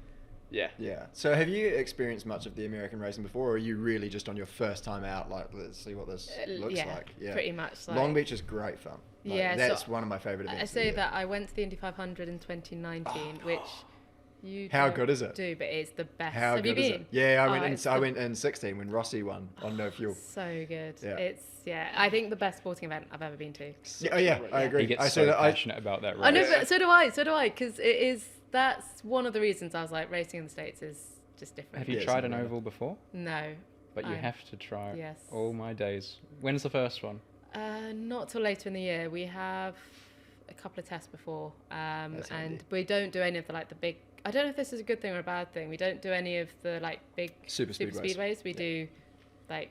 Yeah. Yeah. So have you experienced much of the American racing before, or are you really just on your first time out? Like, let's see what this looks yeah, like. Yeah. pretty much. Like, Long Beach is great fun. Like, Yeah, so that's one of my favorite I events. of say the year. that I went to the Indy 500 in 2019, which you. How don't good is it? Do, but it's the best. How Have good you is been? it? Yeah, Oh, I it's went in 16 when Rossi won on no fuel. So good. Yeah. It's I think the best sporting event I've ever been to. Yeah, oh yeah, I agree. He gets I so say that passionate about that race. I know, but so do I, because it is. That's one of the reasons I was like, racing in the States is just different. Have you Yeah, tried it's an not bad. oval before? No. But you I'm- have to try. Yes. Oh my days. When's the first one? Not till later in the year. We have a couple of tests before, That's handy. and we don't do any of the big. I don't know if this is a good thing or a bad thing. We don't do any of the big Super speedways. speedways. We do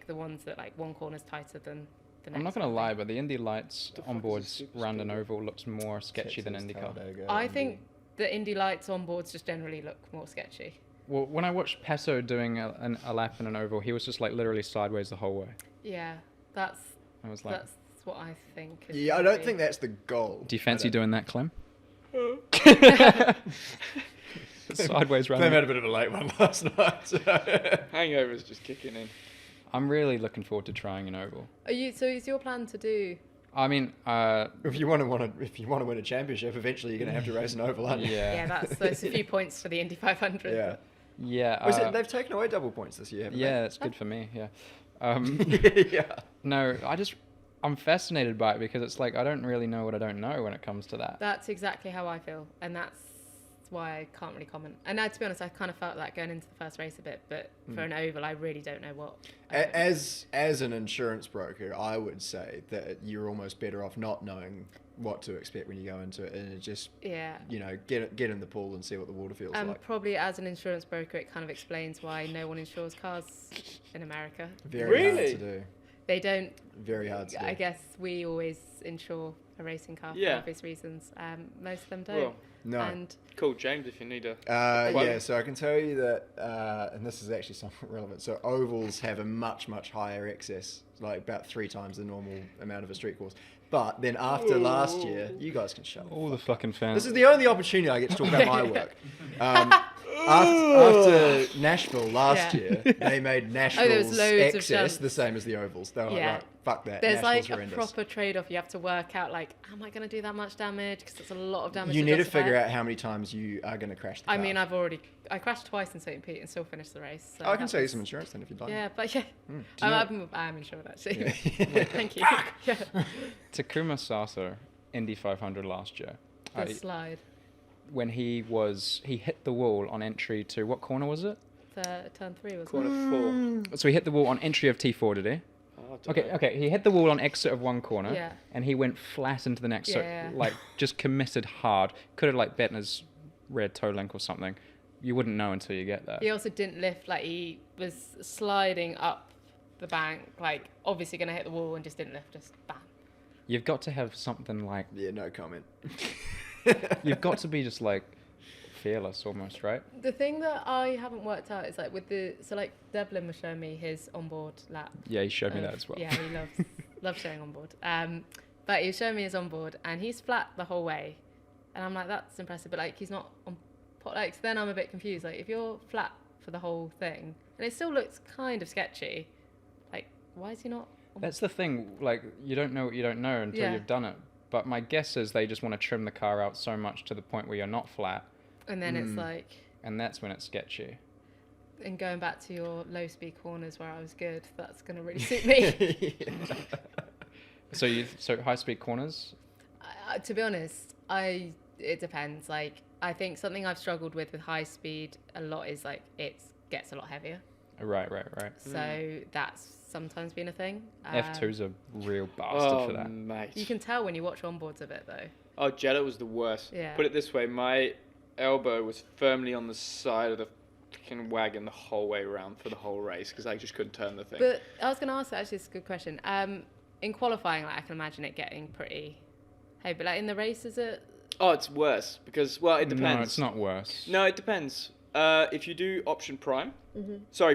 the ones that one corner's tighter than the next. I'm not going to one. lie, but the Indy Lights The fuck is a onboards super round an speedway? oval looks more sketchy than Texas, IndyCar. Talladega, I Indy. think the Indy Lights on boards just generally look more sketchy. Well, when I watched Passo doing a lap in an oval, he was just literally sideways the whole way. Yeah, that's I was like, that's what I think. Is Yeah, I gonna don't be- think that's the goal. do you fancy I don't- doing that, Clem? Sideways round. Clem had a bit of a late one last night. So. Hangover's just kicking in. I'm really looking forward to trying an oval. Are you? So is your plan to do? I mean, If you want to win a championship, eventually you're going to have to race an oval, aren't you? yeah. Yeah, that's a few points for the Indy 500. Yeah. Yeah. They've taken away double points this year, haven't Yeah, it's good for me. Yeah. they? Yeah. No, I'm fascinated by it because it's like I don't really know what I don't know when it comes to that. That's exactly how I feel, and that's why I can't really comment. And now, to be honest, I kind of felt that going into the first race a bit, but for an oval, I really don't know what. As an insurance broker, I would say that you're almost better off not knowing what to expect when you go into it, and just get in the pool and see what the water feels like. Probably as an insurance broker, it kind of explains why no one insures cars in America. Very hard to do. They don't. Very hard to do. I guess we always insure a racing car for obvious reasons. Most of them don't. Well, no. And call James if you need a. So I can tell you that, and this is actually somewhat relevant. So ovals have a much, much higher excess, like about 3 times the normal amount of a street course. But then after last year, you guys can shut All the fucking fans. This is the only opportunity I get to talk about my work. After Nashville last year, they made Nashville's excess the same as the ovals. They were like, right, fuck that. There's Nashville's like horrendous. a proper trade-off. You have to work out, like, am I going to do that much damage? Because it's a lot of damage. You need to figure out how many times you are going to crash the car. I mean, I crashed twice in St. Pete and still finished the race. So I can sell you some insurance then if you'd like. Yeah, but I'm insured actually. Thank you. Takuma Sato, Indy 500 last year. The slide. When he hit the wall on entry to, what corner was it? Turn 3 was Corner 4. So he hit the wall on entry of T4, did he? Okay. He hit the wall on exit of one corner, and he went flat into the next. Yeah. So like just committed hard. Could have like bet his red toe link or something. You wouldn't know until you get there. He also didn't lift. Like he was sliding up the bank, like obviously going to hit the wall, and just didn't lift. Just bam. You've got to have something like. Yeah, no comment. You've got to be just like fearless almost, right? The thing that I haven't worked out is like like Devlin was showing me his onboard lap. Yeah, he showed me that as well. Yeah, he loves showing onboard. But he was showing me his onboard and he's flat the whole way. And I'm like, that's impressive, but like he's not on like so then I'm a bit confused. Like if you're flat for the whole thing and it still looks kind of sketchy, like why is he not on? That's the thing, like you don't know what you don't know until you've done it. But my guess is they just want to trim the car out so much to the point where you're not flat. And then it's like... And that's when it's sketchy. And going back to your low-speed corners where I was good, that's going to really suit me. So high-speed corners? To be honest, it depends. Like, I think something I've struggled with high-speed a lot is, like, it gets a lot heavier. Right. So that's sometimes been a thing. F2's a real bastard for that. Mate. You can tell when you watch onboards of it, though. Oh, Jeddah was the worst. Yeah. Put it this way, my elbow was firmly on the side of the fucking wagon the whole way around for the whole race because I just couldn't turn the thing. But I was going to ask, actually, it's a good question. In qualifying, like, I can imagine it getting pretty heavy, but like in the race, is it? Oh, it's worse because, well, it depends. No, it's not worse. No, it depends. If you do option prime,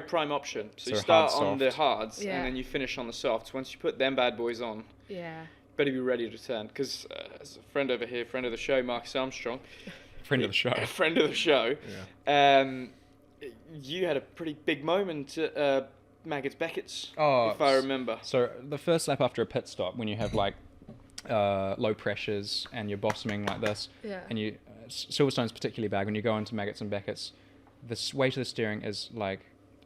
prime option. So you So start hard, on the soft. hards Yeah. and then you finish on the softs. Once you put them bad boys on, Yeah. better be ready to turn. Because as a friend over here, friend of the show, Marcus Armstrong. Friend of the show. Friend of the show. You had a pretty big moment at Maggots Beckett's, if I remember. So the first lap after a pit stop, when you have like low pressures and you're bottoming like this, and you Silverstone's particularly bad when you go into Maggots and Beckett's. The weight of the steering is like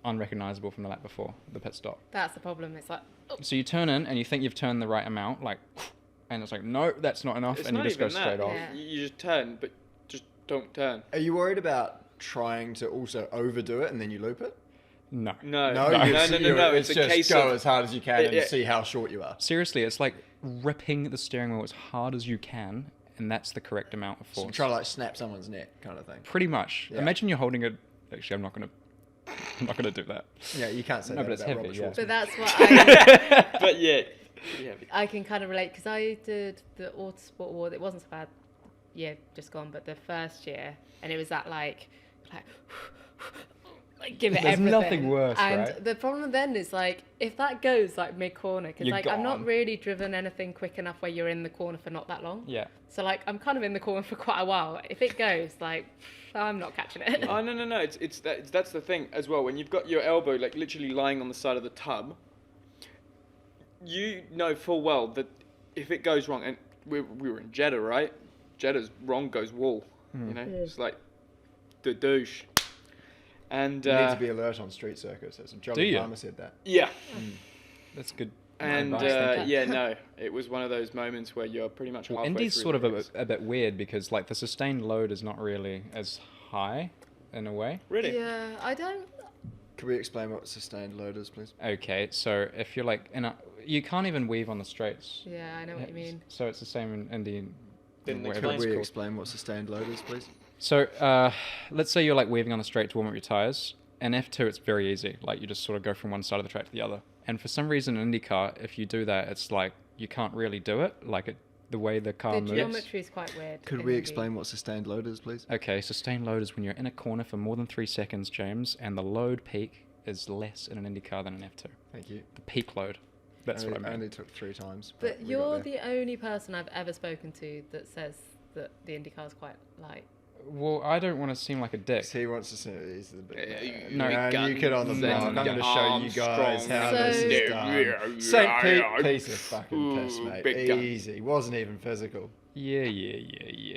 unrecognizable from the lap before the pit stop. That's the problem. It's like, So you turn in and you think you've turned the right amount, like, and it's like, no, that's not enough, It's and you not just go even straight that. off. Yeah. You just turn, but just don't turn. Are you worried about trying to also overdo it and then you loop it? No. No. It's It's a just case go of as hard as you can and Yeah. see how short you are. Seriously, it's like ripping the steering wheel as hard as you can, and that's the correct amount of So force. try to like snap someone's neck kind of thing. Pretty much. Yeah. Imagine you're holding a. Actually, I'm not gonna do that. Yeah, you can't say No, that but it's about heavy, Robert yeah. Schwartzman. but that's what I... But yeah. I can kind of relate because I did the Autosport Award. It wasn't so bad year just gone, but the first year, and it was that like give it There's everything. nothing worse, and right? the problem then is like if that goes like mid corner, because You're like I've not gone. really driven anything quick enough where you're in the corner for not that long. Yeah. So like I'm kind of in the corner for quite a while. If it goes, like I'm not catching it. Oh no! That's the thing as well. When you've got your elbow like literally lying on the side of the tub, you know full well that if it goes wrong, and we were in Jeddah, right? Jeddah's wrong goes wall. You know, it's like the douche. And You need to be alert on street circuits. As John Do you? Palmer said that. yeah. That's good. And advice, thank you. yeah, no, it was one of those moments where you're pretty much Well, halfway Indy's through sort of the race. a bit weird because like the sustained load is not really as high in a way. Really? Yeah, I don't. Can we explain what sustained load is, please? Okay, so if you're like you can't even weave on the straights. Yeah, I know what you mean. So it's the same in Indy. Didn't whatever explain. it's Could we called. explain what sustained load is, please? So let's say you're like weaving on the straight to warm up your tires. In F2, it's very easy. Like you just sort of go from one side of the track to the other. And for some reason in IndyCar, if you do that, it's like you can't really do it. Like the way the car The moves. geometry is quite weird. Could in we Indy. explain what sustained load is, please? Okay, sustained load is when you're in a corner for more than 3 seconds, James, and the load peak is less in an IndyCar than an F2. Thank you. The peak load. That's what I mean. Only took 3 times. But we got you're there. the only person I've ever spoken to that says that the IndyCar is quite light. Well, I don't want to seem like a dick. He wants to say he's the big man. No, Man, you get on the guns block. I'm and going to show you guys how So- this is done. St. Pete, piece of fucking piss, Ooh, mate. big gun. Easy. Wasn't even physical. Yeah.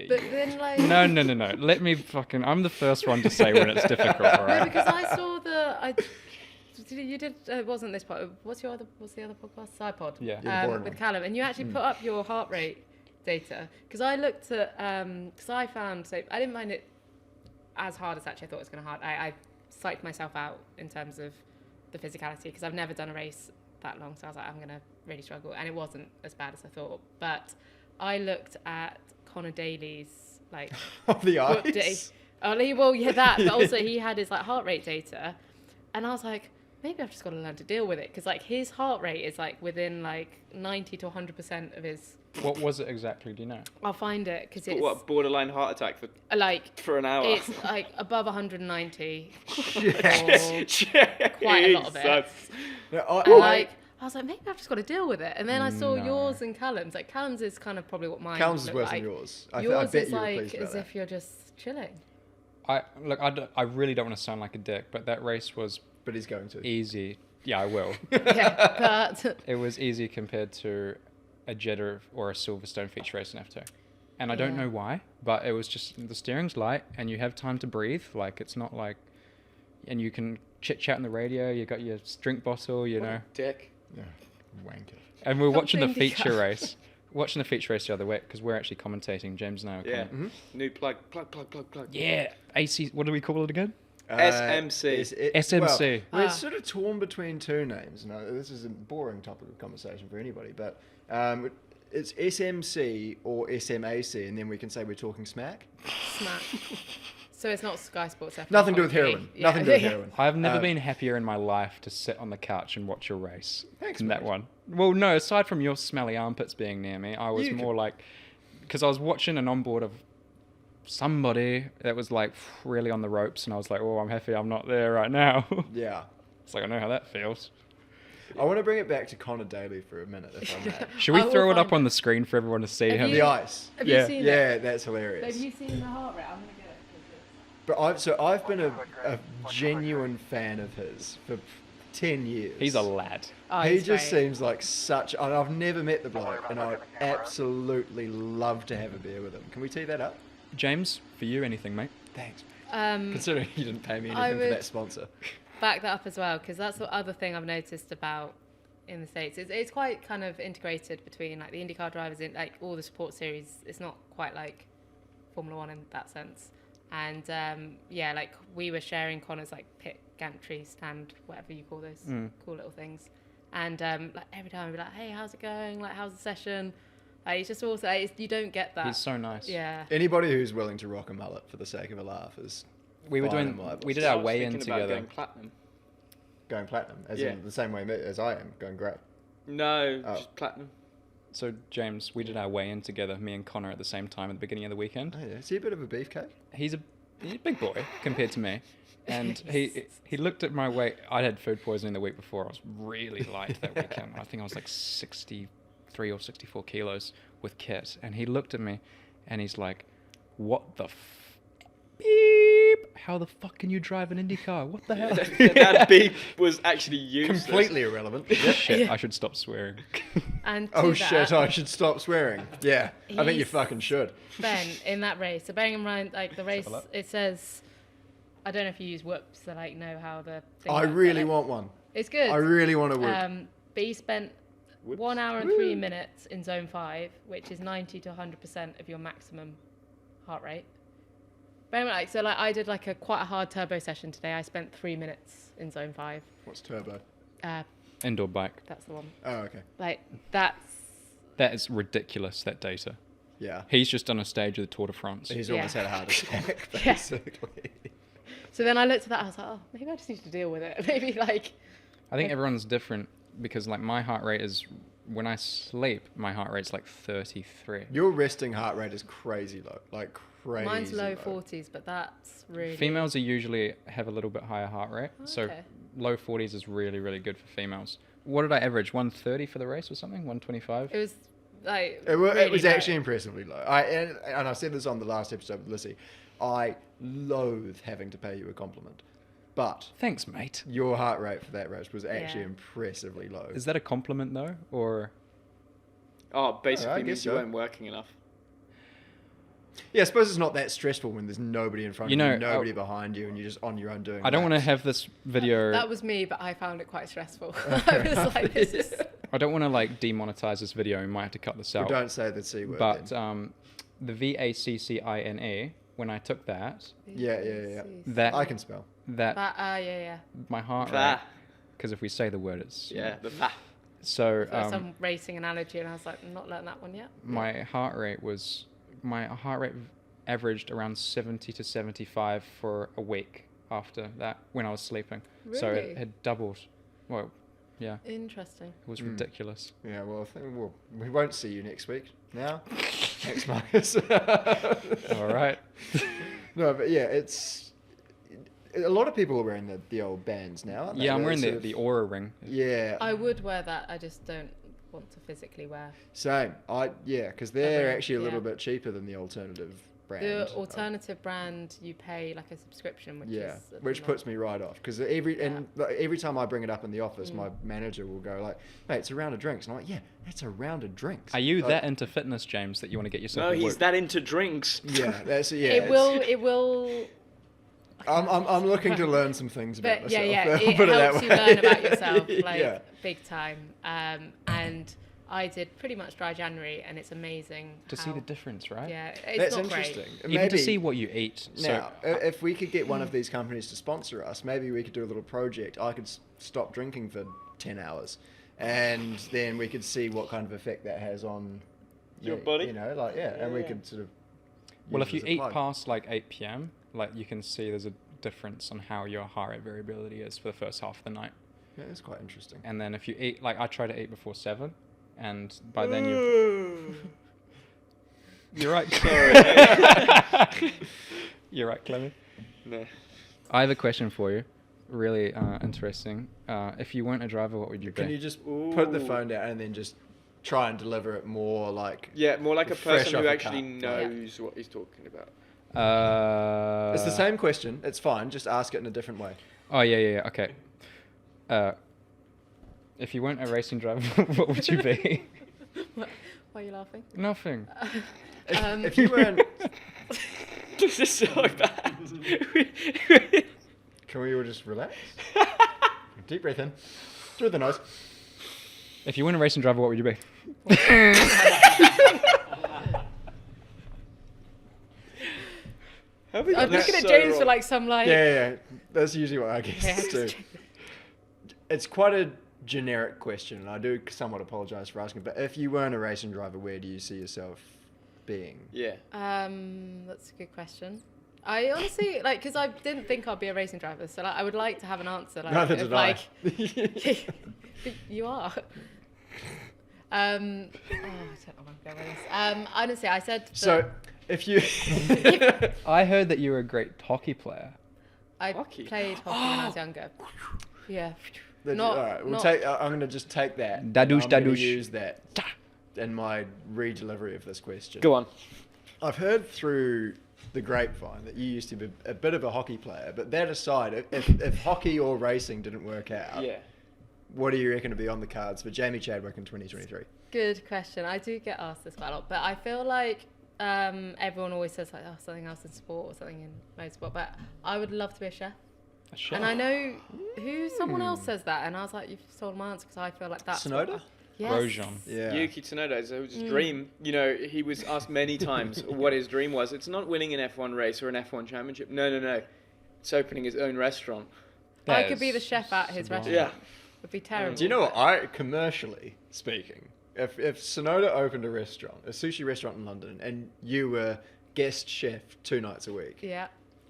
But then, like... No. Let me fucking... I'm the first one to say when it's difficult, all No, right? because I saw you did it wasn't this part. What's the other podcast? SciPod. Yeah. Yeah, the boring with one. Callum, and you actually put up your heart rate data because I looked at because I found so I didn't find it as hard as actually I thought it was going to hard. I psyched myself out in terms of the physicality because I've never done a race that long, so I was like I'm going to really struggle, and it wasn't as bad as I thought. But I looked at Connor Daly's like On the what day. ice. Oh, well, yeah, that. But also, he had his like heart rate data, and I was like, maybe I've just got to learn to deal with it because like his heart rate is like within like 90 to 100% of his. What was it exactly? Do you know? I'll find it because But it's what, borderline heart attack like for an hour? it's like above 190 or Quite quite a lot of it. No, And like I was like, maybe I've just got to deal with it. And then I saw No. yours and Callum's. Like Callum's is kind of probably what mine. Callum's is looked worse like. than yours. I Yours bet is you were like pleased about as that. if you're just chilling. I really don't want to sound like a dick, but that race was But he's going to. easy. Yeah, I will. Yeah, but It was easy compared to a Jeddah or a Silverstone feature race in F2. And I don't Yeah. know why, but it was just the steering's light and you have time to breathe. Like it's not like, and you can chit chat on the radio. You got your drink bottle, you know. Dick. Yeah, wanker. And we're watching the Something to feature cut. race. Watching the feature race the other way because we're actually commentating. James and I are Yeah. commentating. New plug. Yeah. AC. What do we call it again? SMC. SMC. Well, we're Ah. sort of torn between 2 names. Now, this is a boring topic of conversation for anybody, but it's SMC or SMAC, and then we can say we're talking smack. smack. So it's not Sky Sports F1. Nothing to do with commentary. heroin. Yeah. Nothing to do with heroin. I've never been happier in my life to sit on the couch and watch a race. Thanks, in that mate. one. Well, no, aside from your smelly armpits being near me, I was You more like, because I was watching an onboard of somebody that was like really on the ropes, and I was like, oh, I'm happy I'm not there right now. Yeah. It's like I know how that feels. I want to bring it back to Connor Daly for a minute, if I may. Should we I will throw it up find on the screen for everyone to see Have him? you- The ice. Have Yeah. you seen Yeah, it? that's hilarious. Have you seen the heart rate? I'm gonna get it. But I've been a genuine fan of his for 10 years. He's a lad. Oh, He he's just great. seems like such. And I've never met the bloke, and I'd absolutely love to have a beer with him. Can we tee that up? James, for you, anything, mate? Thanks. Considering You didn't pay me I anything for would- that sponsor. back that up as well because that's the other thing I've noticed about in the States. It's quite kind of integrated between like the IndyCar drivers in like all the support series. It's not quite like Formula One in that sense. And yeah, like we were sharing Connor's like pit gantry stand, whatever you call those cool little things. And like every time we'd be like, hey, how's it going? Like, how's the session? It's just also you don't get that. He's so nice. Yeah. Anybody who's willing to rock a mullet for the sake of a laugh is We were fine doing. in my We books. did our weigh in together. Going platinum. Going platinum, as Yeah. in the same way as I am, going great. No, Oh. just platinum. So James, we did our weigh in together, me and Connor at the same time at the beginning of the weekend. Oh yeah, is he a bit of a beefcake? He's a big boy compared to me, and he looked at my weight. I had food poisoning the week before. I was really light that weekend. I think I was like 63 or 64 kilos with kit, and he looked at me, and he's like, "What the beep? How the fuck can you drive an Indy car? What the hell?" That beep was actually useless. Completely irrelevant. Shit, Yeah. I should stop swearing. And to Oh that, shit! I should stop swearing. Yeah, I think you He's- fucking should. Ben in that race. So bearing in mind, like the race, have a look. it says I don't know if you use whoops to like know how the thing I works, really but, want one. it's good. I really want a whoop. But he spent Whoops. 1 hour and 3 minutes in zone 5, which is 90 to 100% of your maximum heart rate. Very much like, so like I did like quite a hard turbo session today. I spent 3 minutes in zone 5. What's turbo? Indoor bike. That's the one. Oh, okay. Like that That is ridiculous, that data. Yeah. He's just done a stage of the Tour de France. He's Yeah. almost had a heart attack, Yeah. basically. So then I looked at that, I was like, oh, maybe I just need to deal with it. Maybe like, I think everyone's different because like my heart rate is, when I sleep, my heart rate's like 33. Your resting heart rate is crazy low. Like crazy mine's low 40s, but that's really... Females are usually have a little bit higher heart rate. Oh, So okay. low 40s is really, really good for females. What did I average? 130 for the race or something? 125? It was like... It really was low. actually impressively low. And I said this on the last episode with Lissy. I loathe having to pay you a compliment. But Thanks, mate. your heart rate for that race was actually Yeah. impressively low. Is that a compliment though? Or Oh, basically I guess means you so. weren't working enough. Yeah, I suppose it's not that stressful when there's nobody in front You of know, you, nobody behind you, and you're just on your own doing I don't want to laps. have this video. That was me, but I found it quite stressful. I was like, this is... I don't want to like demonetize this video. We might have to cut this Well, out. don't say the C word. But then. the VACCINA, when I took that, Yeah. that I can spell. that Yeah. my heart rate, Va. because if we say the word, it's Yeah, the va. So So some racing analogy, and I was like, I'm not learned that one yet. my heart rate averaged around 70 to 75 for a week after that when I was sleeping. So Really? it had doubled. Well, yeah, Interesting. it was ridiculous. Yeah, well, we won't see you next week. Now, next Marcus. All right. No, but yeah, it's a lot of people are wearing the old bands now. Aren't they? Yeah, I'm They're wearing sort the of- Aura ring. Yeah, I would wear that. I just don't want to physically wear. same. Because they're Everyone, actually a little yeah. bit cheaper than the alternative brand. The alternative brand, you pay like a subscription, which Yeah, is... which not- puts me right off because every time I bring it up in the office, my manager will go like, "Mate, it's a round of drinks," and I'm like, "Yeah, that's a round of drinks." Are you Like, that into fitness, James, that you want to get yourself? No, a he's Whoop? that into drinks. Yeah, that's yeah. It will... I'm looking to learn some things about But myself. yeah, I'll it put that helps you way. learn about yourself, like, Yeah. big time. And I did pretty much dry January, and it's amazing To see the difference, right? Yeah, it's That's not interesting. great. Even to see what you eat. Now, if we could get one of these companies to sponsor us, maybe we could do a little project. I could stop drinking for 10 hours, and then we could see what kind of effect that has on Your me, body? You know, like and we Yeah. could sort of. Well, use if it you as a eat plug. past like 8 p.m., like you can see there's a difference on how your heart rate variability is for the first half of the night. Yeah, that's quite interesting. And then if you eat, like I try to eat before 7, and by then you're right. Sorry. You're right, Clement. No. I have a question for you. Really interesting. If you weren't a driver, what would you be? Can you just put the Ooh. phone down and then just try and deliver it more like? Yeah, more like a Fresh person off who a actually cup. knows what he's talking about. It's the same question. It's fine. Just ask it in a different way. Oh yeah. Okay. If you weren't a racing driver, what would you be? Why are you laughing? Nothing. If you weren't, This is so bad. can we all just relax? Deep breath in through the nose. If you weren't a racing driver, what would you be? How have we I'm got that looking at so James for wrong? like some like... Yeah. That's usually what I guess Yeah. too. It's quite a generic question, and I do somewhat apologise for asking. But if you weren't a racing driver, where do you see yourself being? Yeah. That's a good question. I honestly, like, because I didn't think I'd be a racing driver, so like, I would like to have an answer. Like, Neither of, did like, I. But you are. I don't know where I'm going with this. Honestly, I said that So, if you, I heard that you were a great hockey player. I Hockey. played hockey when I was younger. Yeah. all right, we'll not- take. I'm going to just take that. and Dadoosh, I'm gonna dadoosh. Use that in my re-delivery of this question. Go on. I've heard through the grapevine that you used to be a bit of a hockey player, but that aside, if hockey or racing didn't work out, Yeah. what do you reckon to be on the cards for Jamie Chadwick in 2023? Good question. I do get asked this quite a lot, but I feel like everyone always says like, oh, something else in sport or something in motorsport, but I would love to be a chef. A chef. And I know someone else says that, and I was like, you've stolen my answer, because I feel like that's Tsunoda? Yes. Grosjean. Yeah. Yuki Tsunoda, it was his dream. You know, he was asked many times what his dream was. It's not winning an F1 race or an F1 championship. No. It's opening his own restaurant. I That could be is the chef at his sublime. restaurant. Yeah. Would be terrible. Do you know what? Commercially speaking, if Tsunoda opened a restaurant, a sushi restaurant in London, and you were guest chef 2 nights a week, Yeah.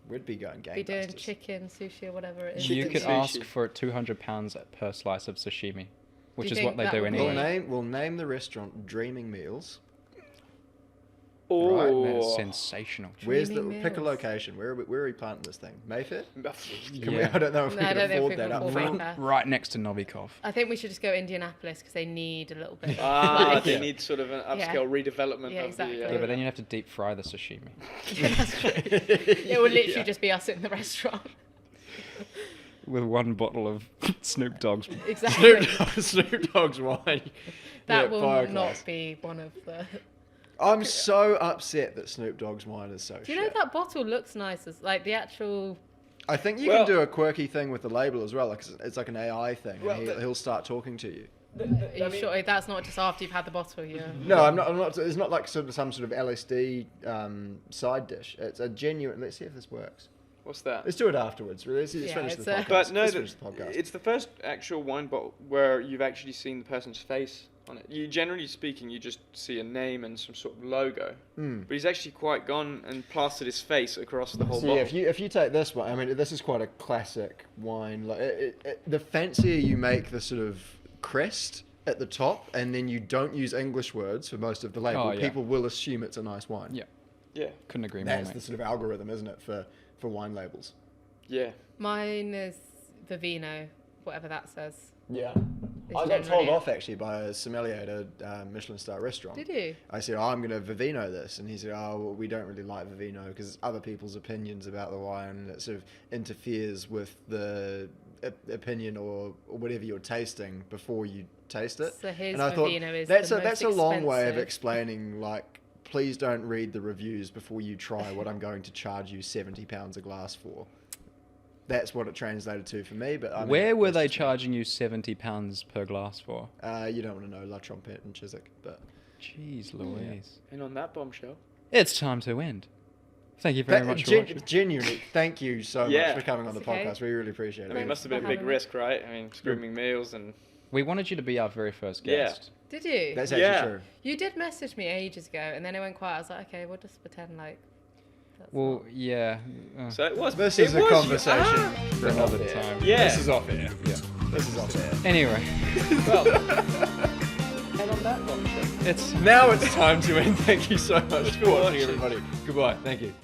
we'd be going gangbusters. Be doing chicken, sushi, or whatever it is. You Chicken could sushi. ask for £200 per slice of sashimi, which Do is you what think they that do would be- anyway. We'll name the restaurant Dreaming Meals. Oh, Right, that is sensational. Where's the Dreaming pick a Meals. location? Where are we planting this thing? Mayfair? Can we, Yeah. I don't know if No, we I can don't know if afford we that can up afford front. that. Right next to Novikov. I think we should just go Indianapolis, because they need a little bit. they Yeah. need sort of an Yeah. upscale redevelopment Yeah, of exactly. the... Yeah, but then you have to deep fry the sashimi. Yeah, that's true. It will literally just be us in the restaurant. With one bottle of Snoop Dogg's. Exactly. Snoop Dogg's wine. That Yeah, will Fireglass. not be one of the... I'm so upset that Snoop Dogg's wine is so Do you know shit. that bottle looks nice? As like the actual... I think you Well- can do a quirky thing with the label as well. Like it's like an AI thing. Well, and he'll start talking to you. Are you sure that's not just after you've had the bottle? Yeah. No, I'm not. It's not like some sort of LSD side dish. It's a genuine. Let's see if this works. What's that? Let's do it afterwards. Let's Yeah, finish it's the a- podcast. But no, Let's finish the podcast. it's the first actual wine bottle where you've actually seen the person's face on it. You generally speaking, you just see a name and some sort of logo. Mm. But he's actually quite gone and plastered his face across the whole So bottle. yeah, if you take this one, I mean, this is quite a classic wine. Like the fancier you make the sort of crest at the top, and then you don't use English words for most of the label, Oh, yeah. people will assume it's a nice wine. Yeah, Yeah, couldn't agree more, That's mate. the sort of algorithm, isn't it, for wine labels? yeah. Mine is Vivino, whatever that says. Yeah. Is I got told generally- off actually by a sommelier at a Michelin star restaurant. Did you? I said, I'm going to Vivino this. And he said, well, we don't really like Vivino because it's other people's opinions about the wine, and it sort of interferes with the opinion or whatever you're tasting before you taste it. So his And I thought, Vivino is that's the a most long way of expensive. explaining, like, please don't read the reviews before you try what I'm going to charge you £70 a glass for. That's what it translated to for me. But I mean, Where were that's they just me. charging you £70 per glass for? You don't want to know La Trompette and Chiswick, but Jeez Louise. And on that bombshell. It's time to end. Thank you very much for watching. genuinely, thank you so Yeah. much for coming on the It's okay. podcast. We really appreciate I it. mean, it must have been a Thanks big for having risk, right? I mean, screaming meals and... We wanted you to be our very first Yeah. guest. Did you? That's actually Yeah. true. You did message me ages ago, and then it went quiet. I was like, okay, we'll just pretend like. That's Well, not- yeah. So it was... This it is a was- conversation Ah! for another another time. time. Yeah. This is off air. Yeah. This is off air. Anyway, Well, and on that bombshell. it's Now it's time to end. Thank you so much for watching, watching. everybody. Goodbye. Thank you.